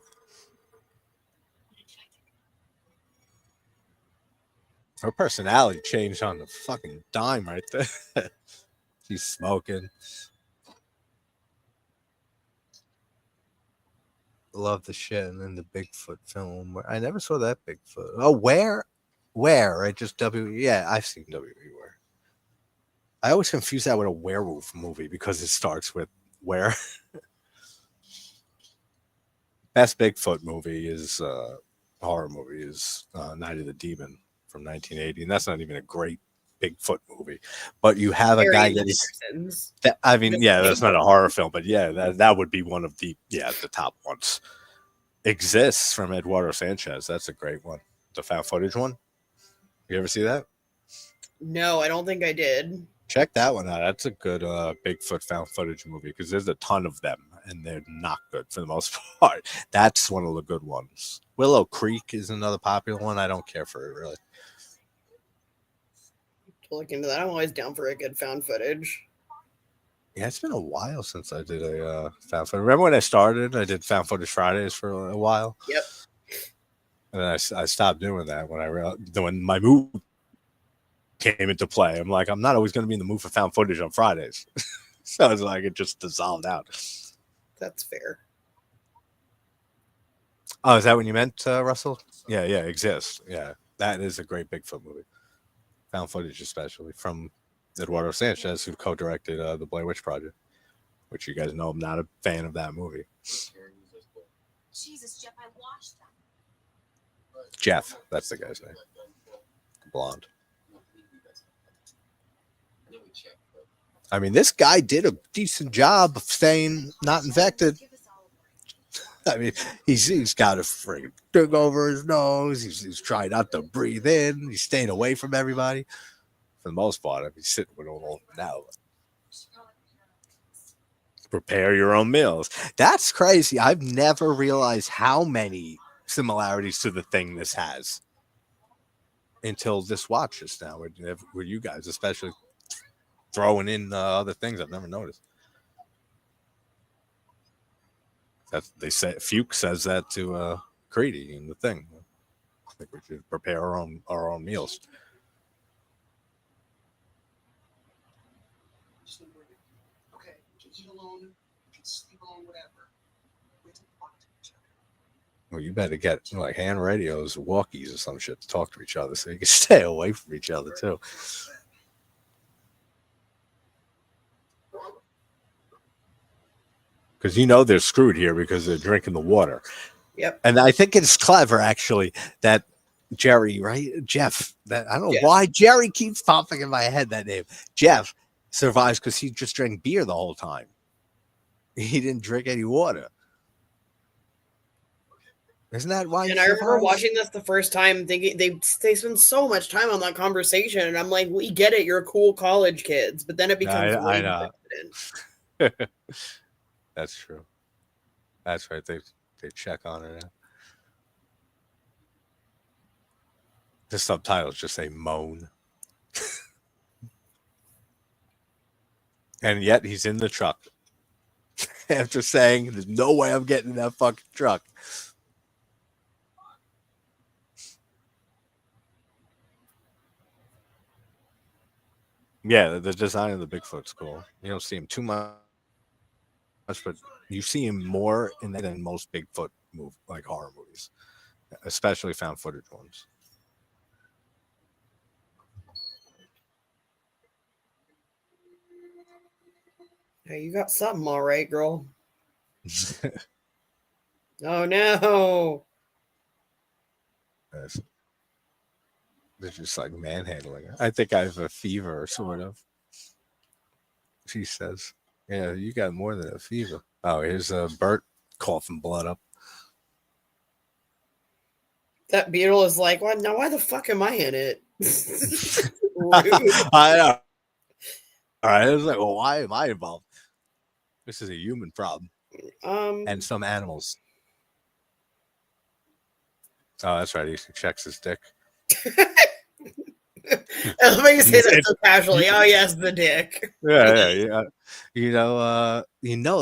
Her personality changed on the fucking dime right there. She's smoking. Love the shit. And then the Bigfoot film. I never saw that Bigfoot. Oh, where? Right? Just W. Yeah, I've seen W. Where. I always confuse that with a werewolf movie because it starts with where. Best Bigfoot movie is horror movie is Night of the Demon from 1980, and that's not even a great Bigfoot movie. But you have a guy getting. I mean, yeah, that's not a horror film, but yeah, that would be one of the top ones. Exists from Eduardo Sanchez. That's a great one. The found footage one. You ever see that? No, I don't think I did. Check that one out. That's a good Bigfoot found footage movie because there's a ton of them and they're not good for the most part. That's one of the good ones. Willow Creek is another popular one. I don't care for it really. To look into that, I'm always down for a good found footage. Yeah, it's been a while since I did a found footage. Remember when I started? I did Found Footage Fridays for a while. Yep. And then I stopped doing that when my move came into play. I'm like, I'm not always going to be in the mood for found footage on Fridays. So it's like it just dissolved out. That's fair. Oh, is that what you meant, Russell? Yeah, Exist. Yeah, that is a great Bigfoot movie. Found footage, especially from Eduardo Sanchez, who co-directed the Blair Witch Project, which you guys know I'm not a fan of that movie. Jesus, Jeff, I watched that. Jeff, that's the guy's name. Blonde. I mean, this guy did a decent job of staying not infected. I mean, he's got a freaking thing over his nose. He's trying not to breathe in. He's staying away from everybody. For the most part, I mean, sitting with all now. Prepare your own meals. That's crazy. I've never realized how many similarities to the Thing this has until this watch just now with you guys, especially throwing in other things I've never noticed. That they say Fuke says that to McCready in the thing. I think we should prepare our own meals. Okay, we can eat alone, we can sleep alone, whatever. We have to talk to each other. Well, you better get like hand radios, walkies, or some shit to talk to each other, so you can stay away from each other too. Because they're screwed here because they're drinking the water. Yep. And I think it's clever actually that Jerry, right? Jeff. That I don't know why Jerry keeps popping in my head that name. Jeff survives because he just drank beer the whole time. He didn't drink any water. Isn't that why? And I remember watching this the first time, thinking they spend so much time on that conversation, and I'm like, we get it, you're cool college kids, but then it becomes. I know. That's true. That's right. They check on it now. The subtitles just say moan. And yet he's in the truck. After saying, there's no way I'm getting in that fucking truck. Yeah, the design of the Bigfoot's cool. You don't see him too much, but you see him more in that than most Bigfoot horror movies, especially found footage ones. Hey, you got something all right, girl. Oh no. They're just like manhandling her. I think I have a fever, sort of. She says, yeah, you got more than a fever. Oh, here's Bert coughing blood up. That beetle is like, what? Now why the fuck am I in it? I know. All right, I was like, well, why am I involved? This is a human problem. And some animals. Oh, that's right. He checks his dick. Let me say that so casually. Oh yes, the dick. Yeah.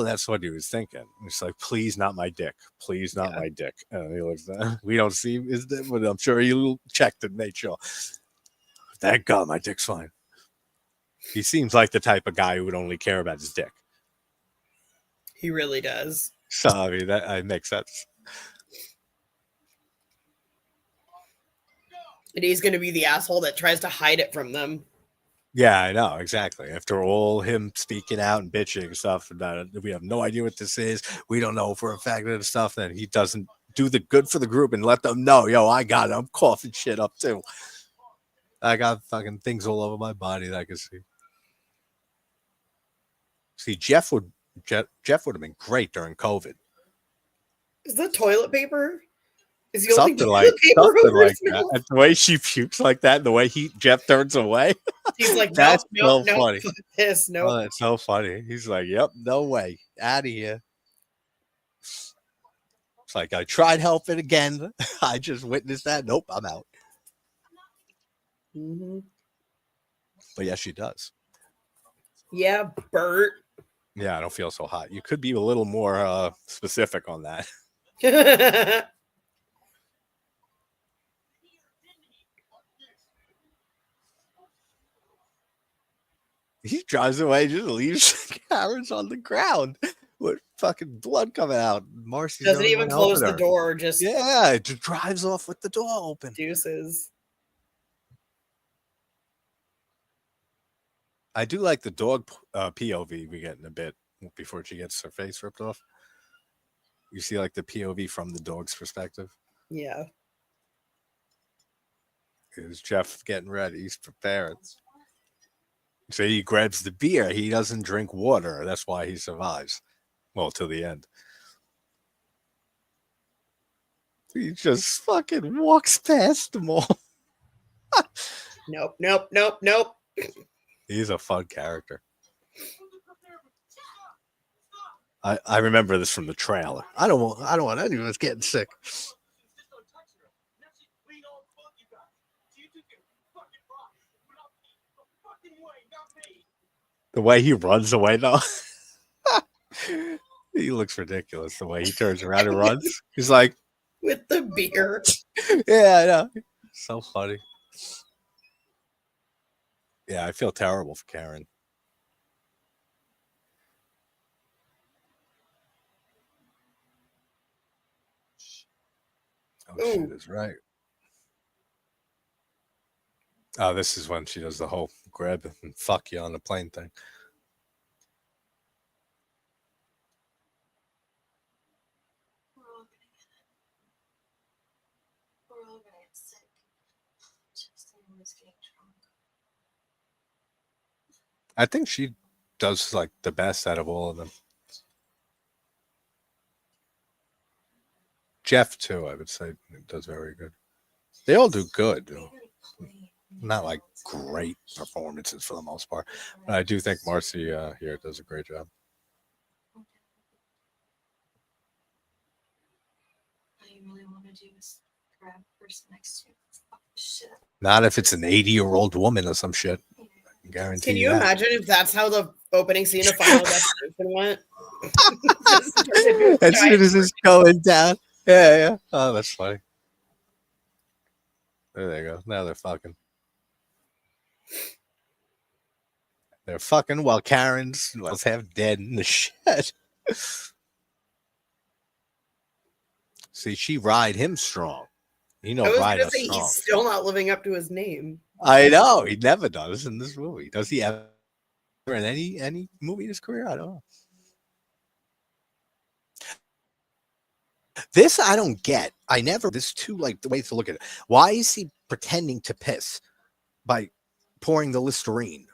That's what he was thinking. It's like, please, not my dick. Please, not my dick. And he looks. We don't see his dick, but I'm sure he checked and made sure. Thank God, my dick's fine. He seems like the type of guy who would only care about his dick. He really does. So I mean, that makes sense. And he's going to be the asshole that tries to hide it from them. Yeah, I know, exactly. After all him speaking out and bitching and stuff about it, we have no idea what this is. We don't know for a fact of the stuff. Then he doesn't do the good for the group and let them know, yo, I got it. I'm coughing shit up too. I got fucking things all over my body that I can see. See, Jeff would have been great during COVID. Is that toilet paper? Is the something only like that. And the way she pukes like that, and the way Jeff turns away. He's like, that's no, funny. This, no. Oh, that's so funny. He's like, yep, no way. Out of here. It's like, I tried helping again. I just witnessed that. Nope, I'm out. Mm-hmm. But yes, she does. Yeah, Bert. Yeah, I don't feel so hot. You could be a little more specific on that. He drives away, just leaves Karen's on the ground with fucking blood coming out. Marcy doesn't even close the door. Just it just drives off with the door open. Deuces. I do like the dog POV we get in a bit before she gets her face ripped off. You see like the POV from the dog's perspective. Yeah. Is Jeff getting ready? He's preparing. So he grabs the beer. He doesn't drink water. That's why he survives. Well, till the end. He just fucking walks past them all. Nope. He's a fun character. I remember this from the trailer. I don't want anyone that's getting sick. The way he runs away, though. He looks ridiculous. The way he turns around and runs. He's like, With the beer. Yeah, I know. So funny. Yeah, I feel terrible for Karen. Oh, Ooh. shit is right. Oh, this is when she does the whole grab and fuck you on the plane thing. We're all gonna get it. We're all gonna get sick. Just was getting drunk. I think she does like the best out of all of them. Jeff too, I would say, does very good. They all do good. Not like great performances for the most part. But I do think Marcy here does a great job. All you really want to do is grab the person next to you. Fuck this shit up. Not if it's an 80-year-old woman or some shit. I can guarantee Can you that. imagine if that's how the opening scene of Final Destination went? As soon as it's going down. Yeah, yeah. Oh, that's funny. There they go. Now they're fucking. They're fucking while Karen's was half dead in the shed. See, she ride him strong. You know, I was ride gonna us say strong. he's still not living up to his name. I know he never does in this movie. Does he ever in any movie in his career? I don't know. This I don't get. I never. This too like the way to look at it. Why is he pretending to piss by pouring the Listerine?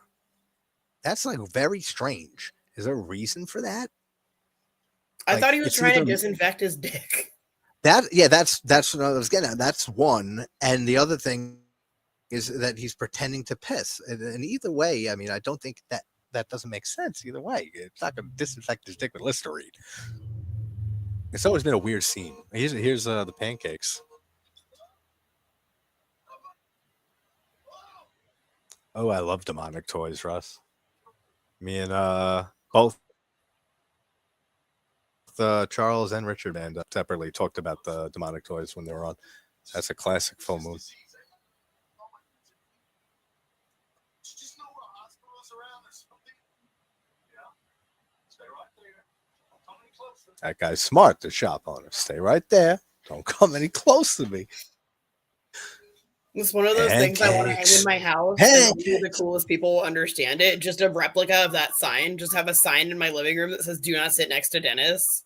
That's like very strange. Is there a reason for that? I Like, thought he was it's trying to either- disinfect his dick. That's what I was getting at. That's one, and the other thing is that he's pretending to piss. And either way, I mean, I don't think that doesn't make sense. Either way, it's not going to disinfect his dick with Listerine. It's always been a weird scene. Here's the pancakes. Oh, I love demonic toys, Russ. Me and both Charles and Richard and separately talked about the demonic toys when they were on. That's a classic full moon. That guy's smart, the shop owner. Stay right there. Don't come any close to me. It's one of those things I want to hang in my house. And only the coolest people will understand it. Just a replica of that sign. Just have a sign in my living room that says "Do not sit next to Dennis."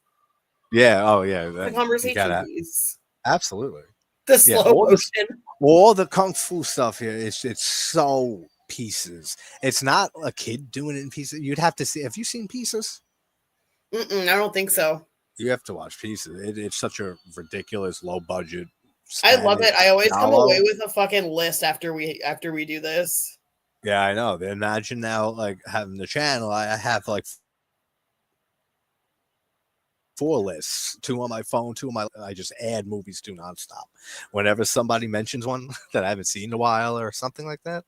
Yeah. Oh, yeah. The conversation piece. Absolutely. The slow motion. All the kung fu stuff here. It's so pieces. It's not a kid doing it in pieces. You'd have to see. Have you seen Pieces? I don't think so. You have to watch Pieces. It's such a ridiculous, low budget. I love it. I always come giallo. away with a fucking list after we do this. Yeah, I know. Imagine now, like having the channel. I have like 4 lists, 2 on my phone, 2 on my. I just add movies to nonstop. Whenever somebody mentions one that I haven't seen in a while or something like that,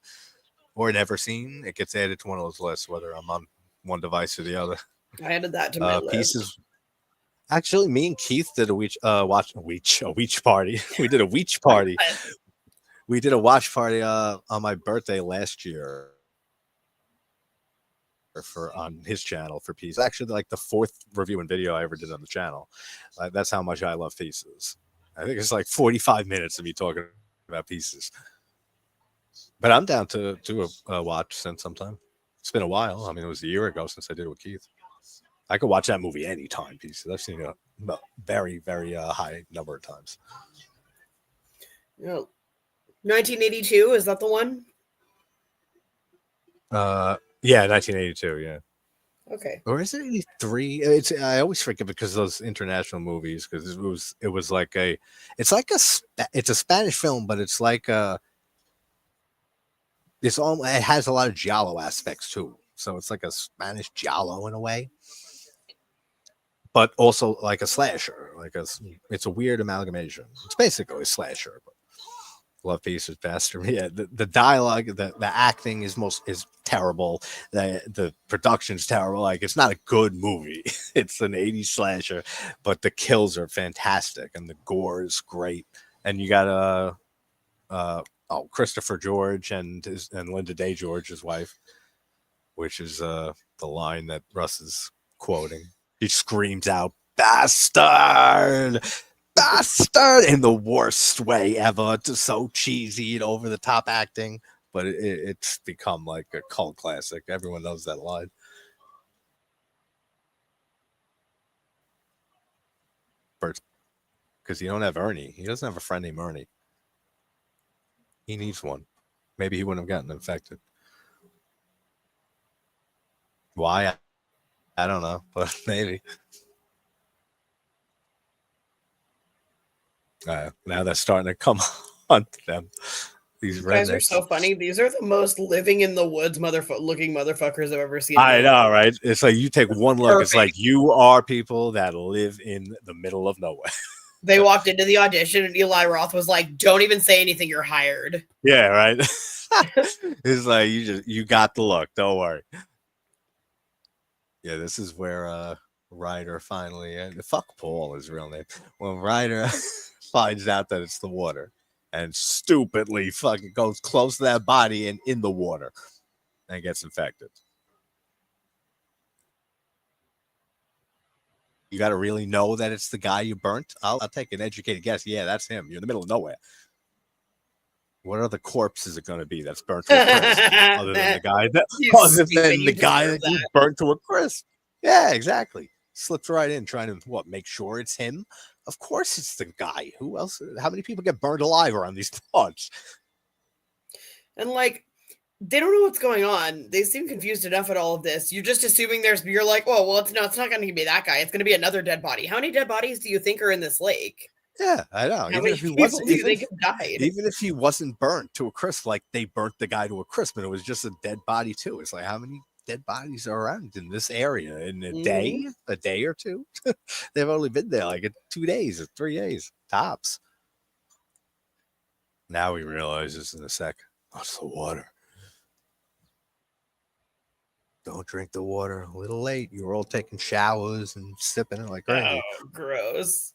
or never seen, it gets added to one of those lists, whether I'm on one device or the other. I added that to my list. Pieces. Actually, me and Keith did a weech party. We did a weech party. We did a watch party on my birthday last year on his channel for Pieces. Actually, like the 4th review and video I ever did on the channel. That's how much I love Pieces. I think it's like 45 minutes of me talking about Pieces. But I'm down to do a watch since sometime. It's been a while. I mean, it was a year ago since I did it with Keith. I could watch that movie anytime, Pieces. I've seen it a very, very high number of times. 1982, is that the one? Yeah, 1982, yeah. Okay. Or is it 83? I always forget because of those international movies, because it was like it's a Spanish film, but it's like it has a lot of giallo aspects too. So it's like a Spanish giallo in a way. But also like a slasher, it's a weird amalgamation. It's basically a slasher. But love Pieces, faster. Yeah, the dialogue, the acting is terrible. The production's terrible. Like, it's not a good movie. It's an 80s slasher, but the kills are fantastic and the gore is great. And you got Christopher George and Linda Day George, his wife, which is the line that Russ is quoting. He screams out, "Bastard! Bastard!" in the worst way ever. It's so cheesy and over the top acting, but it's become like a cult classic. Everyone knows that line. Because you don't have Ernie. He doesn't have a friend named Ernie. He needs one. Maybe he wouldn't have gotten infected. Why? I don't know, but maybe. Now they're starting to come on to them. These guys are rednecks. so funny. These are the most living in the woods looking motherfuckers I've ever seen. I know, right? It's like you take one look. Perfect. It's like you are people that live in the middle of nowhere. They walked into the audition and Eli Roth was like, "Don't even say anything. You're hired." Yeah, right. It's like you got the look. Don't worry. Yeah, this is where Ryder finally fuck Paul his real name. When Ryder finds out that it's the water and stupidly fucking goes close to that body and in the water and gets infected. You got to really know that it's the guy you burnt. I'll take an educated guess. Yeah, that's him. You're in the middle of nowhere. What other corpse is it going to be that's burnt to a crisp? Other than the guy that you burnt to a crisp. Yeah, exactly. Slips right in, trying to make sure it's him. Of course, it's the guy. Who else? How many people get burned alive around these parts? And they don't know what's going on. They seem confused enough at all of this. You're just assuming you're like, oh, well, it's not going to be that guy. It's going to be another dead body. How many dead bodies do you think are in this lake? Yeah, I know. How many people do you think have died? Even if he wasn't burnt to a crisp, like they burnt the guy to a crisp and it was just a dead body too. It's like, how many dead bodies are around in this area in a day or two? They've only been there like 2 days or 3 days tops. Now he realizes in a sec, it's the water. Don't drink the water. A little late. You were all taking showers and sipping it like crazy. Oh, gross.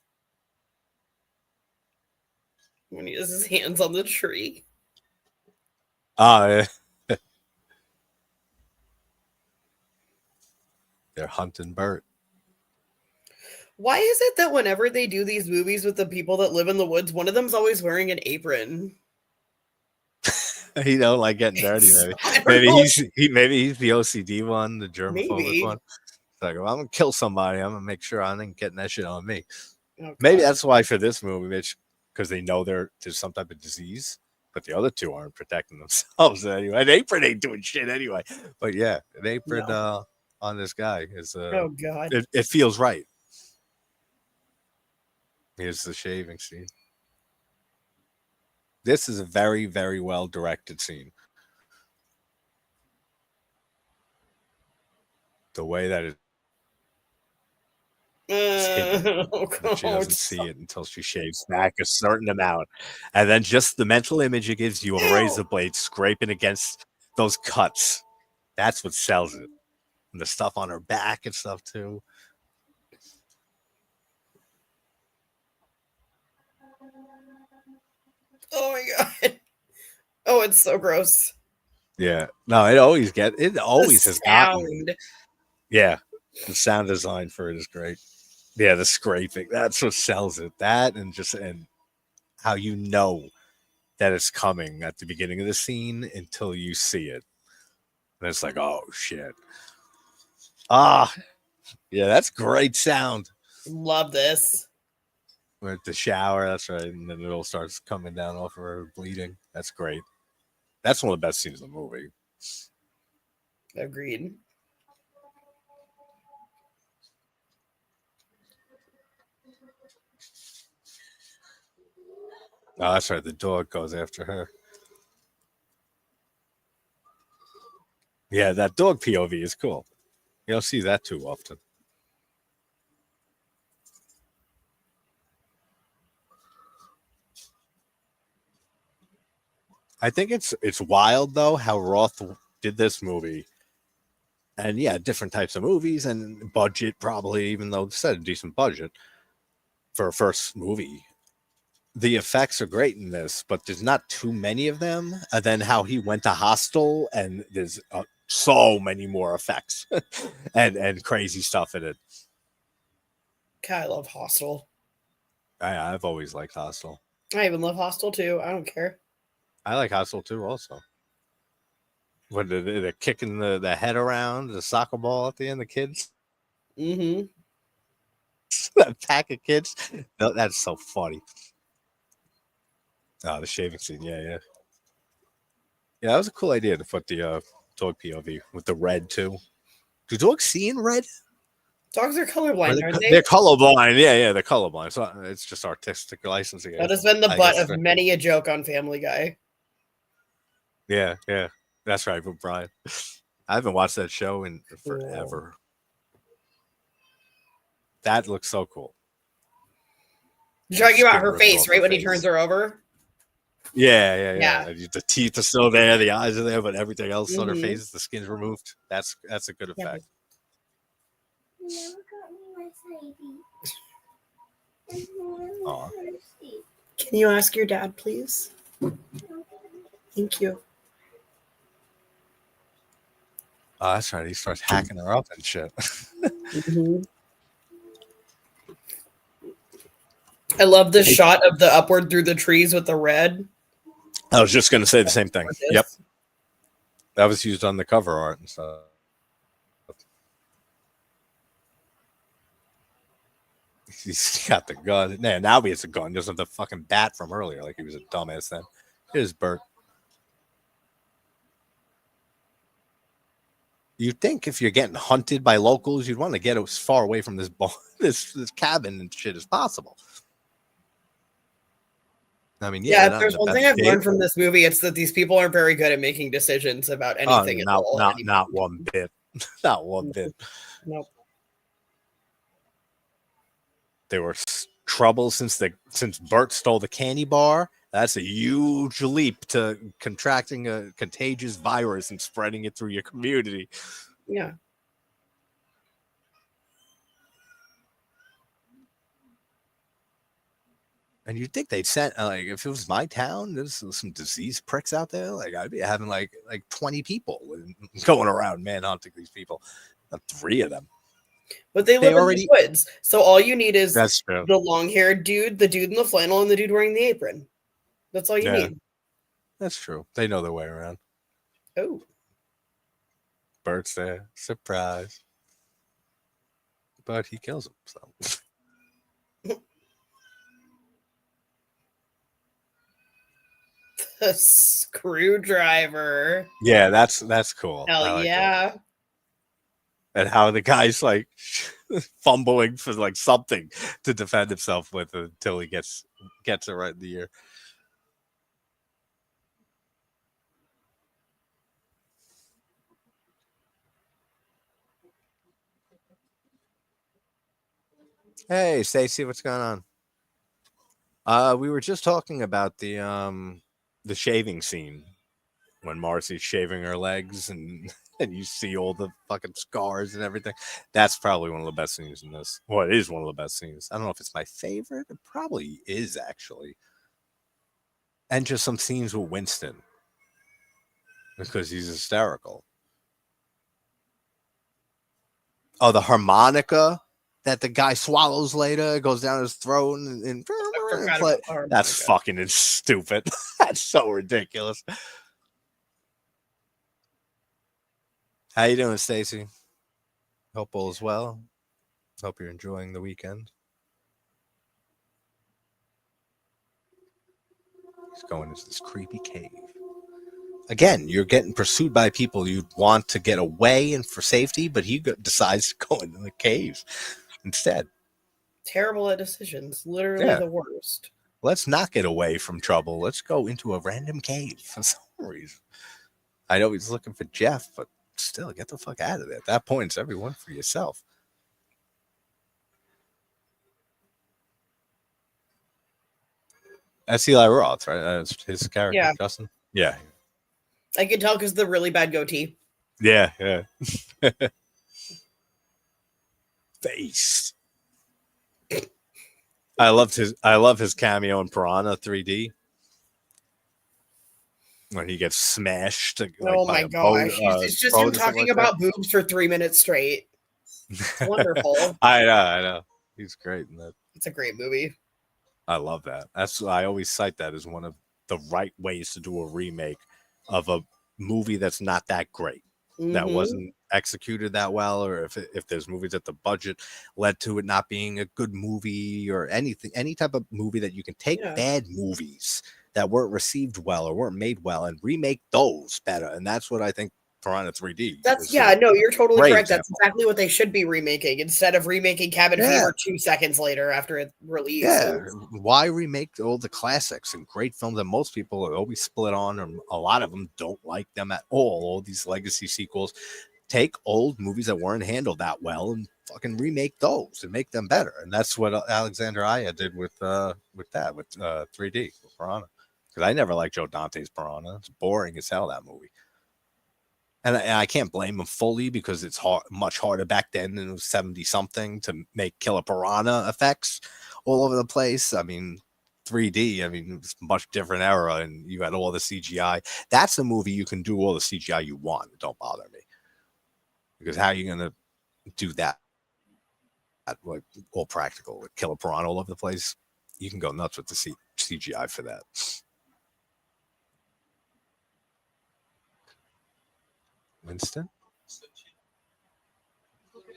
When he has his hands on the tree. Yeah. They're hunting Bert. Why is it that whenever they do these movies with the people that live in the woods, one of them's always wearing an apron? Like getting dirty. Maybe he's the OCD one, the germophobic one. It's like, well, I'm gonna kill somebody. I'm gonna make sure I ain't getting that shit on me. Oh, maybe that's why for this movie, Mitch, because they know there's some type of disease, but the other two aren't protecting themselves anyway. An apron ain't doing shit anyway. But yeah, an apron on this guy is oh god, it feels right. Here's the shaving scene. This is a very, very well directed scene. The way that she doesn't see it until she shaves back a certain amount. And then just the mental image it gives you of a razor blade scraping against those cuts. That's what sells it. And the stuff on her back and stuff too. Oh my god. Oh, it's so gross. Yeah. No, it always has gotten. Yeah. The sound design for it is great. Yeah, the scraping. That's what sells it. That and how you know that it's coming at the beginning of the scene until you see it. And it's like, oh shit. Yeah, that's great sound. Love this. We're at the shower, that's right. And then it all starts coming down off of her bleeding. That's great. That's one of the best scenes in the movie. Agreed. Oh, that's right. The dog goes after her. Yeah, that dog POV is cool. You don't see that too often. I think it's wild though how Roth did this movie And yeah, different types of movies and budget, probably, even though it's a decent budget for a first movie. The effects are great in this, but there's not too many of them. And then how he went to Hostel, and there's so many more effects and crazy stuff in it. God, I love Hostel. I've always liked Hostel. I even love Hostel too. I don't care. I like Hostel too, also. When they're kicking the head around, the soccer ball at the end, the kids. Mm-hmm. That pack of kids. That's so funny. Oh, the shaving scene. Yeah. Yeah, that was a cool idea to put the dog POV with the red, too. Do dogs see in red? Dogs are colorblind, aren't they? They're colorblind. Yeah, they're colorblind. So it's just artistic licensing. That has been the butt of many a joke on Family Guy. Yeah. That's right, but Brian. I haven't watched that show in forever. That looks so cool. You're talking about her face, right? When he turns her over? Yeah. The teeth are still there, the eyes are there, but everything else on her face, the skin's removed. That's a good effect. Aww. Can you ask your dad, please? Thank you. Oh, that's right. He starts hacking her up and shit. I love the shot of the upward through the trees with the red. I was just going to say the same thing. Yep. That was used on the cover art and stuff. He's got the gun. Now he has a gun. He doesn't have the fucking bat from earlier like he was a dumbass then. Here's Bert. You'd think if you're getting hunted by locals, you'd want to get as far away from this cabin and shit as possible. I mean, yeah. If there's one thing I've learned from this movie, it's that these people aren't very good at making decisions about anything. Not one bit. Not one bit. Nope. They were trouble since Bert stole the candy bar. That's a huge leap to contracting a contagious virus and spreading it through your community. Yeah. And you'd think they'd send, like, if it was my town, there's some disease pricks out there. Like, I'd be having like 20 people going around manhunting these people. Not 3 of them. But they live in the woods. So all you need is the long-haired dude, the dude in the flannel, and the dude wearing the apron. That's all you need. That's true. They know their way around. Oh. Bert's there. Surprise. But he kills him, so. The screwdriver. Yeah, that's cool. Hell yeah. That. And how the guy's like fumbling for like something to defend himself with until he gets it right in the ear. Hey, Stacy, what's going on? We were just talking about the shaving scene when Marcy's shaving her legs and you see all the fucking scars and everything. That's probably one of the best scenes in this. Well, it is one of the best scenes. I don't know if it's my favorite. It probably is, actually. And just some scenes with Winston because he's hysterical. Oh, the harmonica that the guy swallows later, goes down his throat and that's fucking stupid. That's so ridiculous. How you doing, Stacy? Hope all is well. Hope you're enjoying the weekend. He's going into this creepy cave. Again, you're getting pursued by people you'd want to get away and for safety, but he decides to go into the cave instead. Terrible at decisions. Literally the worst. Let's not get away from trouble. Let's go into a random cave for some reason. I know he's looking for Jeff, but still, get the fuck out of there. At that point, it's everyone for yourself. That's Eli Roth, right? That's his character, Justin. Yeah. I can tell because the really bad goatee. Yeah, yeah. Face. I love his cameo in Piranha 3D when he gets smashed like Oh by my a boat, gosh. It's just him boat or something talking like that. about boobs for 3 minutes straight. It's wonderful. I know. He's great in that. It's a great movie. I love that. I always cite that as one of the right ways to do a remake of a movie that's not that great, that wasn't executed that well, or if there's movies that the budget led to it not being a good movie or anything, any type of movie that you can take bad movies that weren't received well or weren't made well and remake those better. And that's what I think Piranha 3D. That's no, you're totally correct. That's exactly what they should be remaking instead of remaking Cabin Fever 2 seconds later after it released. Yeah, why remake all the classics and great films that most people are always split on, and a lot of them don't like them at all these legacy sequels? Take old movies that weren't handled that well and fucking remake those and make them better. And that's what Alexander Aya did with 3D with Piranha. Because I never liked Joe Dante's Piranha. It's boring as hell, that movie. And I can't blame him fully because it's much harder back then than it was 70 something to make Killer Piranha effects all over the place. I mean, 3D, I mean, it's a much different era and you had all the CGI. That's a movie you can do all the CGI you want. Don't bother me. Because how are you going to do that? Like all practical with Killer Piranha all over the place? You can go nuts with the CGI for that. Winston?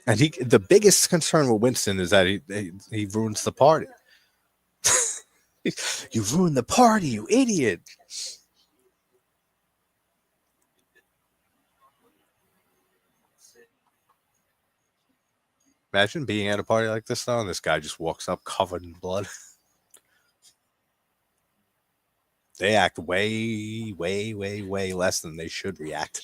And the biggest concern with Winston is that he ruins the party. You ruined the party, you idiot. Imagine being at a party like this though, and this guy just walks up covered in blood. They act way, way, way, way less than they should react.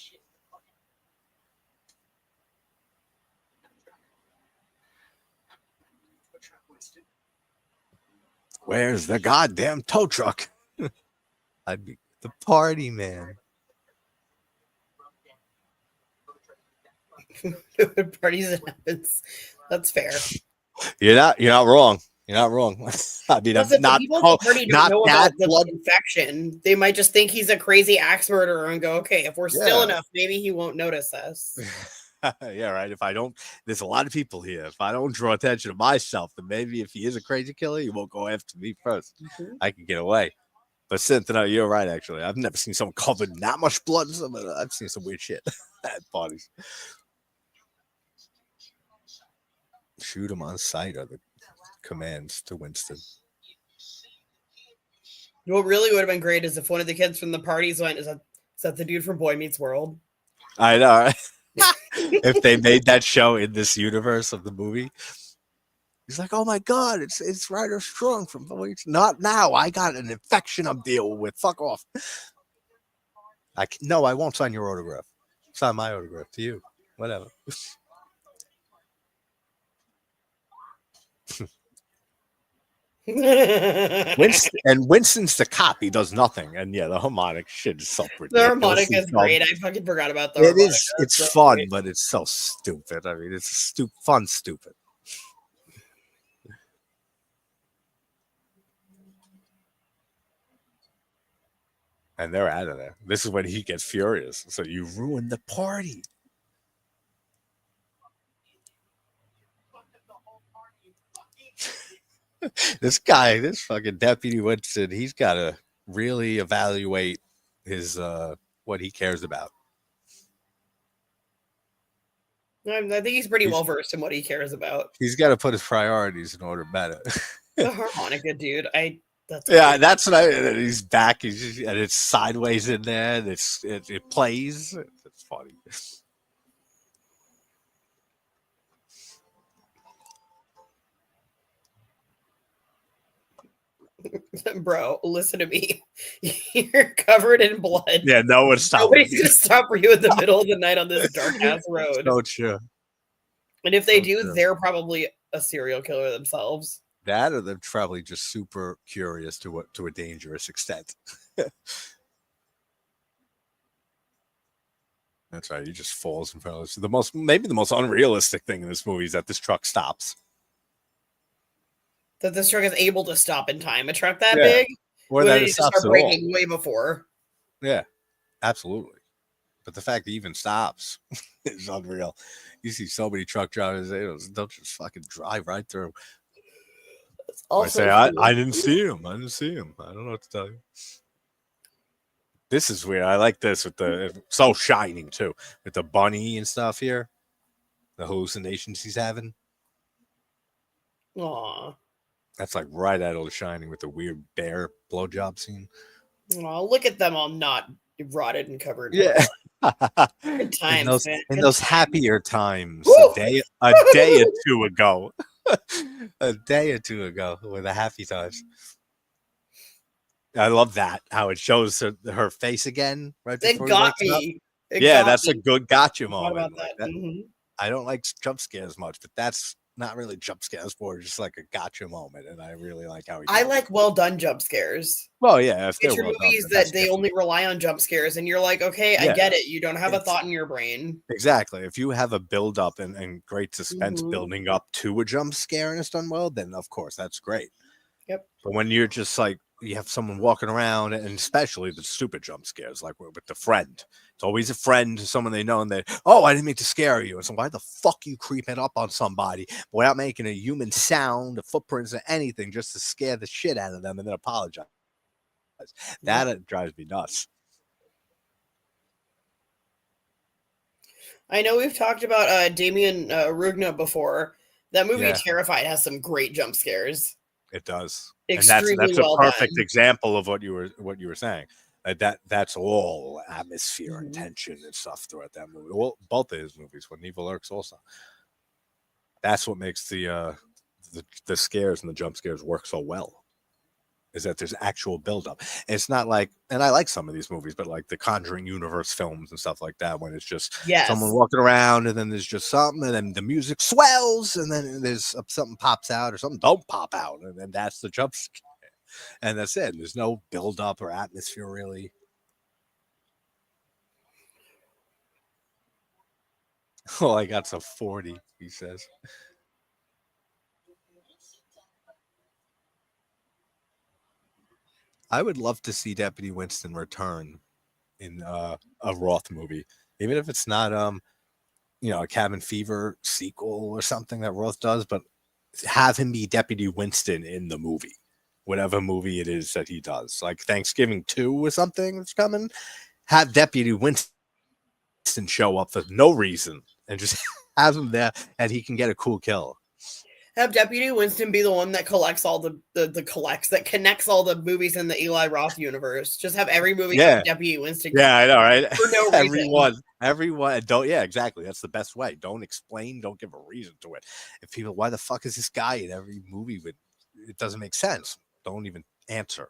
Where's the goddamn tow truck? I'd be the party man. Parties it happens. That's fair. You're not wrong. You're not wrong. I mean, Plus, if the people at the party don't know about the infection, they might just think he's a crazy axe murderer and go, okay, if we're still enough, maybe he won't notice us. Yeah, right. If I don't, there's a lot of people here. If I don't draw attention to myself, then maybe if he is a crazy killer, he won't go after me first. I can get away. But Cynthia, you're right, actually. I've never seen someone covered in that much blood. I've seen some weird shit at parties. Shoot him on sight are the commands to Winston. What really would have been great is if one of the kids from the parties went, is that the dude from Boy Meets World? I know, right? If they made that show in this universe of the movie, he's like, "Oh my god, it's Ryder Strong from Not now. I got an infection I'm dealing with. Fuck off." No, I won't sign your autograph. Sign my autograph to you. Whatever. Winston's the cop. He does nothing, and the harmonic shit is so ridiculous. The harmonic is great. I fucking forgot about the harmonic. It's so fun, great. But it's so stupid. I mean, it's fun, stupid. And they're out of there. This is when he gets furious. So you ruined the party. This fucking Deputy Winston, he's got to really evaluate his what he cares about. I think he's pretty well versed in what he cares about. He's got to put his priorities in order better. The harmonica, dude. That's what he's back. And it's sideways in there. And it plays. It's funny. Bro, listen to me. You're covered in blood. Yeah, no one's stopping. Nobody's gonna stop for you in the middle of the night on this dark ass road. So true. And if they do, they're probably a serial killer themselves. That, or they're probably just super curious to a dangerous extent. That's right. He just falls in front of us. Maybe the most unrealistic thing in this movie is that this truck stops. That this truck is able to stop in time. A truck that Yeah. big? Or that it stops start at all. braking way before. Yeah, absolutely. But the fact that he even stops is unreal. You see so many truck drivers, they'll just fucking drive right through. Also, I didn't see him. I didn't see him. I don't know what to tell you. This is weird. I like this with the so shining too, with the bunny and stuff here. The hallucinations he's having. Aw. That's like right out of The Shining with the weird bear blowjob scene. Aw, look at them all not rotted and covered. Yeah. Good times, man. In Good those times. happier times, Woo! a day or two ago. A day or two ago were the happy times. I love that, how it shows her face again right before It got he wakes me. up. Yeah, that's a good gotcha moment. About that. Mm-hmm. I don't like jump scares much, but that's not really jump scares, more just like a gotcha moment, and I really like how he. I like well done jump scares. Well, yeah, if they're Picture well movies done, that they only rely on jump scares, and you're like, okay, I get it. You don't have a thought in your brain. Exactly. If you have a build up and great suspense building up to a jump scare and it's done well, then of course that's great. Yep. But when you're just like, you have someone walking around, and especially the stupid jump scares, like with the friend. It's always a friend, someone they know, and they, I didn't mean to scare you. And so why the fuck you creeping up on somebody without making a human sound, a footprints, or anything, just to scare the shit out of them and then apologize? That drives me nuts. I know we've talked about Damien Rugna before. That movie, Terrified, has some great jump scares. It does. Extremely and that's a perfect done. example of what you were saying. That's all atmosphere and tension and stuff throughout that movie. Well, both of his movies, When Evil Lurks, also. That's what makes the scares and the jump scares work so well. Is that there's actual buildup. It's not like, and I like some of these movies, but like the Conjuring universe films and stuff like that, when it's just someone walking around and then there's just something, and then the music swells, and then there's something pops out or something don't pop out, and then that's the jump scare. And that's it. There's no buildup or atmosphere really. Oh, I got some 40, he says. I would love to see Deputy Winston return in a Roth movie, even if it's not a Cabin Fever sequel or something that Roth does, but have him be Deputy Winston in the movie, whatever movie it is that he does, like Thanksgiving 2 or something that's coming. Have Deputy Winston show up for no reason and just have him there, and he can get a cool kill. Have Deputy Winston be the one that collects all that connects all the movies in the Eli Roth universe. Just have every movie have Deputy Winston. Yeah, I know, right? For no reason. Everyone don't. Yeah, exactly. That's the best way. Don't explain. Don't give a reason to it. If people, why the fuck is this guy in every movie? It doesn't make sense. Don't even answer.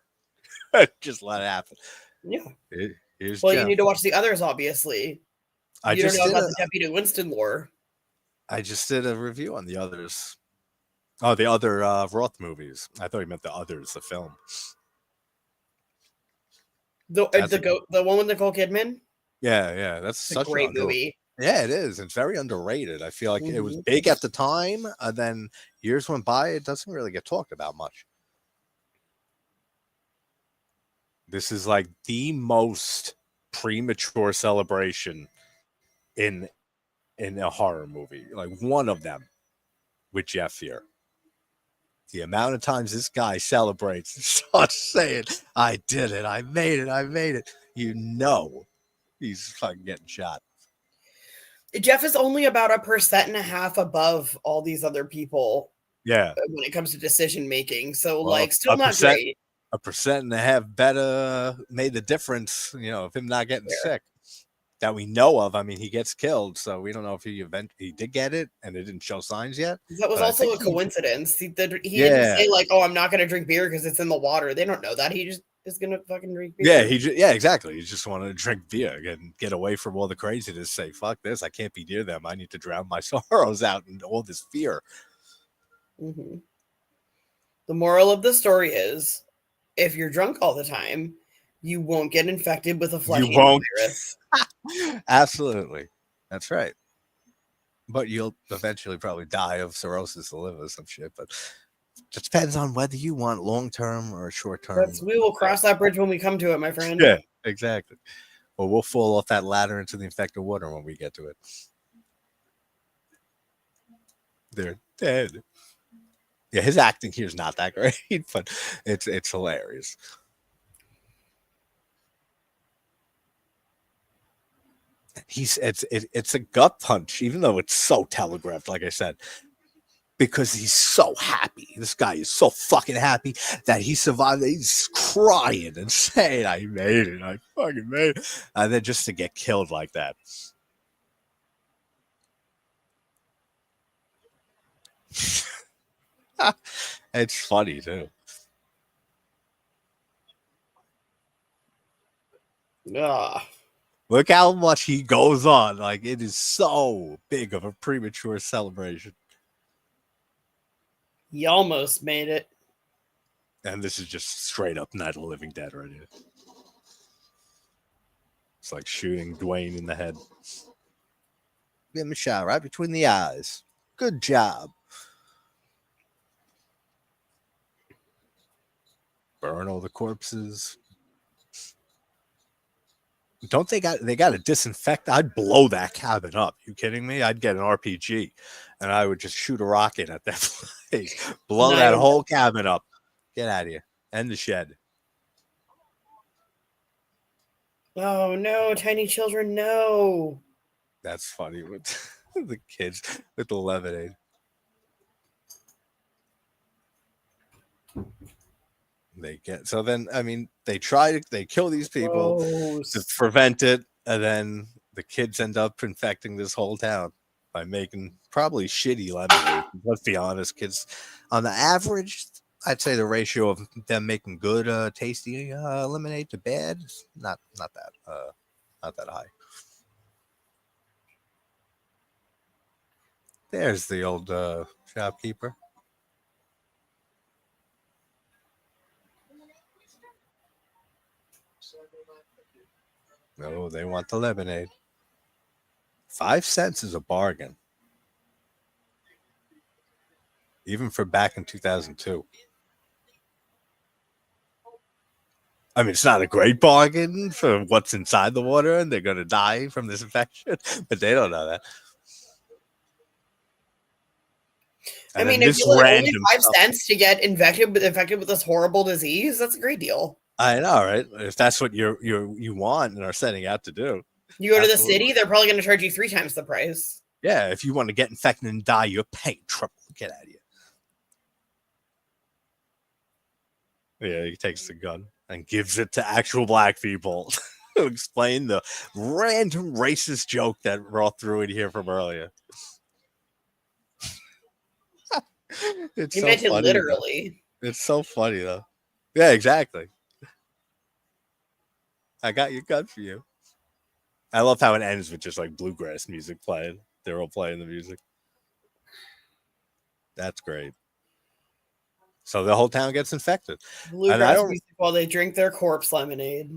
Just let it happen. Yeah. Here's well, Jeff. You need to watch the others, obviously. You don't know about the Deputy Winston lore. I just did a review on the others. Oh, the other Roth movies. I thought you meant the others, the film. The one with Nicole Kidman? Yeah. That's such a great movie. Yeah, it is. It's very underrated. I feel like it was big at the time, and then years went by, it doesn't really get talked about much. This is like the most premature celebration in a horror movie. Like one of them with Jeff here. The amount of times this guy celebrates and starts saying, I did it, I made it. He's fucking getting shot. Jeff is only about 1.5% above all these other people. Yeah. When it comes to decision making. So, still not great. 1.5% better made the difference, of him not getting sick. That we know of. I mean, he gets killed, so we don't know if he did get it and it didn't show signs yet. That was also a coincidence. He didn't say I'm not going to drink beer because it's in the water. They don't know that. He just is going to fucking drink beer. Yeah, exactly. He just wanted to drink beer and get away from all the craziness. Say, fuck this. I can't be near them. I need to drown my sorrows out and all this fear. Mm-hmm. The moral of the story is, if you're drunk all the time, you won't get infected with a flesh You eating won't. virus. Absolutely. That's right. But you'll eventually probably die of cirrhosis of the liver or some shit. But it depends on whether you want long-term or short-term. We will cross that bridge when we come to it, my friend. Yeah, exactly. Well, we'll fall off that ladder into the infected water when we get to it. They're dead. Yeah, his acting here is not that great, but it's hilarious. It's a gut punch, even though it's so telegraphed, like I said, because he's so happy. This guy is so fucking happy that he survived. He's crying and saying, "I made it. I fucking made it," and then just to get killed like that. It's funny too. Ugh. Look how much he goes on. Like, it is so big of a premature celebration. He almost made it. And this is just straight up Night of the Living Dead right here. It's like shooting Dwayne in the head. Give him a shot right between the eyes. Good job. Burn all the corpses. Don't they got to disinfect? I'd blow that cabin up. You kidding me? I'd get an RPG and I would just shoot a rocket at that place. Blow that whole cabin up. Get out of here. End the shed. Oh no, tiny children, no. That's funny with the kids with the lemonade. They kill these people to prevent it, and then the kids end up infecting this whole town by making probably shitty lemonade. Let's be honest, kids, on the average, I'd say the ratio of them making good, tasty lemonade to bad is not that high. There's the old shopkeeper. No, they want the lemonade. 5 cents is a bargain. Even for back in 2002. I mean, it's not a great bargain for what's inside the water and they're going to die from this infection, but they don't know that. I mean, if you only 5 cents to get infected with this horrible disease, that's a great deal. I know, right? If that's what you want and are setting out to do. You go to the city, they're probably going to charge you 3 times the price. Yeah, if you want to get infected and die, you're paying triple. Get out of here. Yeah, he takes the gun and gives it to actual black people to explain the random racist joke that Roth threw in here from earlier. He meant it literally. It's so funny, though. Yeah, exactly. I got your gun for you. I love how it ends with just like bluegrass music playing. They're all playing the music. That's great. So the whole town gets infected. Bluegrass music while they drink their corpse lemonade.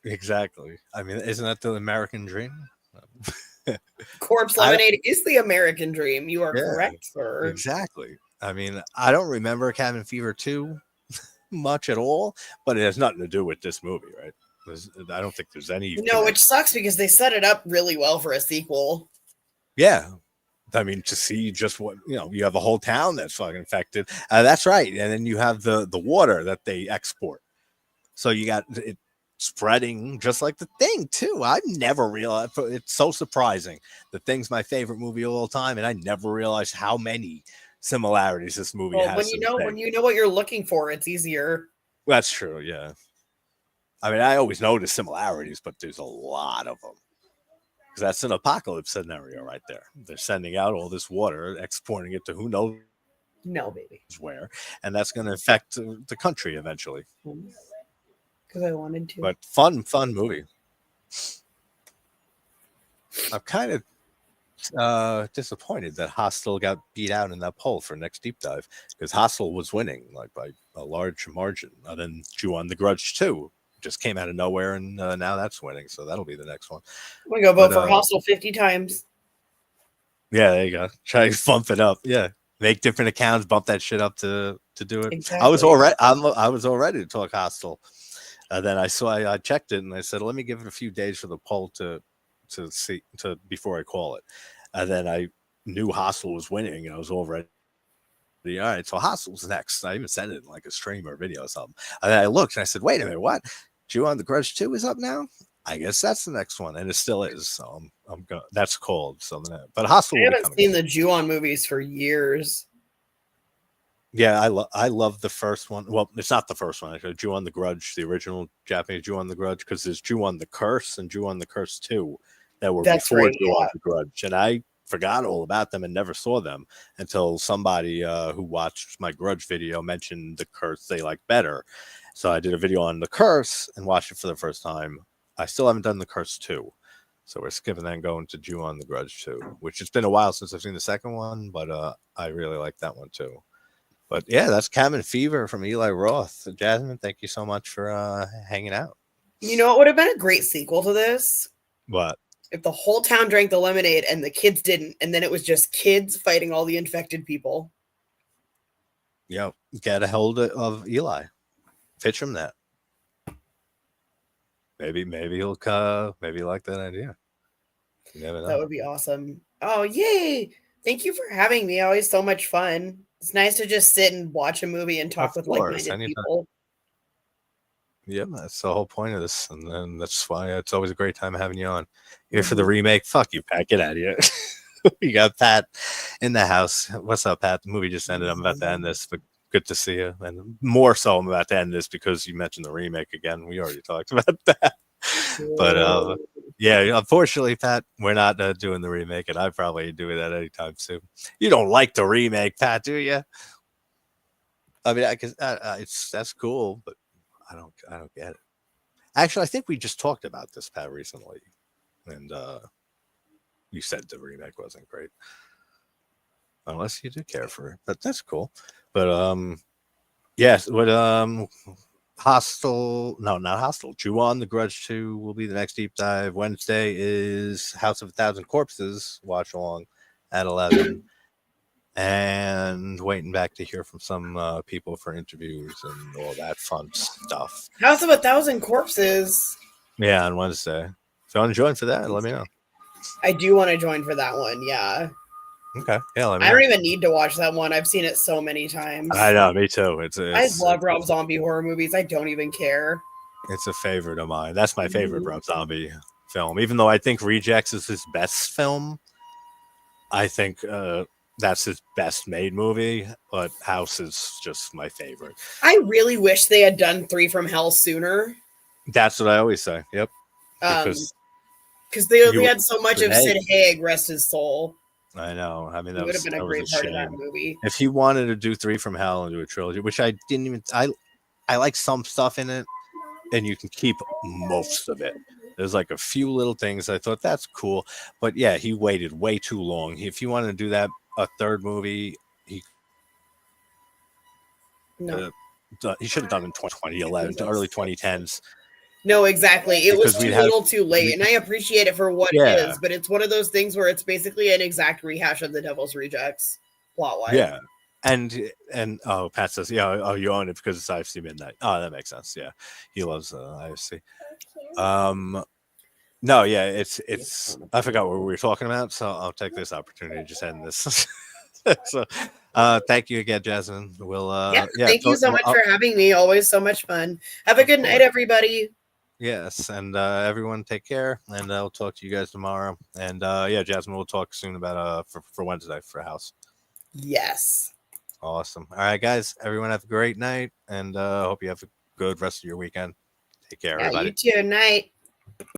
Exactly. I mean, isn't that the American dream? Corpse lemonade is the American dream. You are correct, sir. Exactly. I mean, I don't remember Cabin Fever 2 much at all, but it has nothing to do with this movie, right? I don't think there's any. No, which sucks because they set it up really well for a sequel. Yeah. I mean, to see just what, you have a whole town that's fucking infected. That's right. And then you have the water that they export. So you got it spreading just like The Thing, too. I never realized. It's so surprising. The Thing's my favorite movie of all time, and I never realized how many similarities this movie has. When you know what you're looking for, it's easier. That's true, yeah. I mean, I always notice similarities, but there's a lot of them. Because that's an apocalypse scenario right there. They're sending out all this water, exporting it to who knows where, and that's going to affect the country eventually. Because I wanted to. But fun movie. I'm kind of disappointed that Hostel got beat out in that poll for next deep dive, because Hostel was winning like by a large margin. And then Jew on the Grudge 2 just came out of nowhere, and now that's winning. So that'll be the next one. I'm gonna go vote for Hostel 50 times. Yeah, there you go. Try to bump it up. Yeah, make different accounts, bump that shit up to do it. Exactly. I was all ready to talk Hostel. Then I checked it and I said, let me give it a few days for the poll to see before I call it. And then I knew Hostel was winning, and I was all ready. All right, so Hostel's next. I even sent it in like a stream or video or something. And then I looked and I said, wait a minute, what? Ju-On the Grudge 2 is up now? I guess that's the next one, and it still is. So I'm going. That's cold. So, but Hostel. I haven't seen the Ju-On movies for years. Yeah, I love the first one. Well, it's not the first one. Actually, Ju-On the Grudge, the original Japanese Ju-On the Grudge, because there's Ju-On the Curse and Ju-On the Curse 2 that were before Ju-On the Grudge, and I forgot all about them and never saw them until somebody who watched my Grudge video mentioned the Curse they like better. So I did a video on the Curse and watched it for the first time. I still haven't done the Curse 2. So we're skipping that and going to Ju-On the Grudge 2, which it's been a while since I've seen the second one, but I really like that one too. But yeah, that's Cabin Fever from Eli Roth. Jasmine, thank you so much for hanging out. You know, it would have been a great sequel to this. What? If the whole town drank the lemonade and the kids didn't, and then it was just kids fighting all the infected people. Yeah, get a hold of Eli. Pitch him that. Maybe he'll maybe like that idea. You never know. That would be awesome. Oh, yay! Thank you for having me. Always so much fun. It's nice to just sit and watch a movie and talk with like-minded people. Yeah, that's the whole point of this, and then that's why it's always a great time having you on. Here for the remake. Fuck you, Pat. Get out of here. We got Pat in the house. What's up, Pat? The movie just ended. I'm about to end this, but good to see you. And more so, I'm about to end this because you mentioned the remake again. We already talked about that. But yeah, unfortunately, Pat, we're not doing the remake, and I probably do that anytime soon. You don't like the remake, Pat, do you? I mean, that's cool, but I don't get it. Actually, I think we just talked about this, Pat, recently, and you said the remake wasn't great, unless you do care for it. But that's cool. But yes, what Hostel, no, not Hostel. Ju-On the Grudge 2 will be the next deep dive. Wednesday is House of a Thousand Corpses watch along at 11. And waiting back to hear from some people for interviews and all that fun stuff. House of a Thousand Corpses. Yeah, on Wednesday. If you want to join for that, let me know. I do want to join for that one, yeah. Okay. Yeah, let me I know. don't even need to watch that one. I've seen it so many times. I know, me too. I love Rob Zombie horror movies. I don't even care. It's a favorite of mine. That's my favorite Rob Zombie film. Even though I think Rejects is his best film, I think that's his best made movie, but House is just my favorite. I really wish they had done 3 from Hell sooner. That's what I always say. Yep. Because they only had so much of Sid Haig, rest his soul. I know. I mean, that would have been a great part of that shame. movie. If he wanted to do 3 from Hell and do a trilogy, which I didn't even, I like some stuff in it, and you can keep most of it. There's like a few little things I thought that's cool, but yeah, he waited way too long. If he wanted to do that a third movie, he should have done in 2011 to early 2010s. No, exactly. It was too little too late, and I appreciate it for what it is, but it's one of those things where it's basically an exact rehash of The Devil's Rejects plot-wise. Yeah. And Pat says, yeah, you own it because it's IFC Midnight. Oh, that makes sense. Yeah. He loves IFC. No, yeah, it's I forgot what we were talking about, so I'll take this opportunity to just end this. So thank you again, Jasmine. We'll thank you so much for having me. Always so much fun. Have a good night, everybody. Yes, and everyone take care, and I'll talk to you guys tomorrow. And yeah, Jasmine, we'll talk soon about for Wednesday for House. Yes. Awesome. All right, guys, everyone have a great night, and hope you have a good rest of your weekend. Take care, everybody. You too. Night.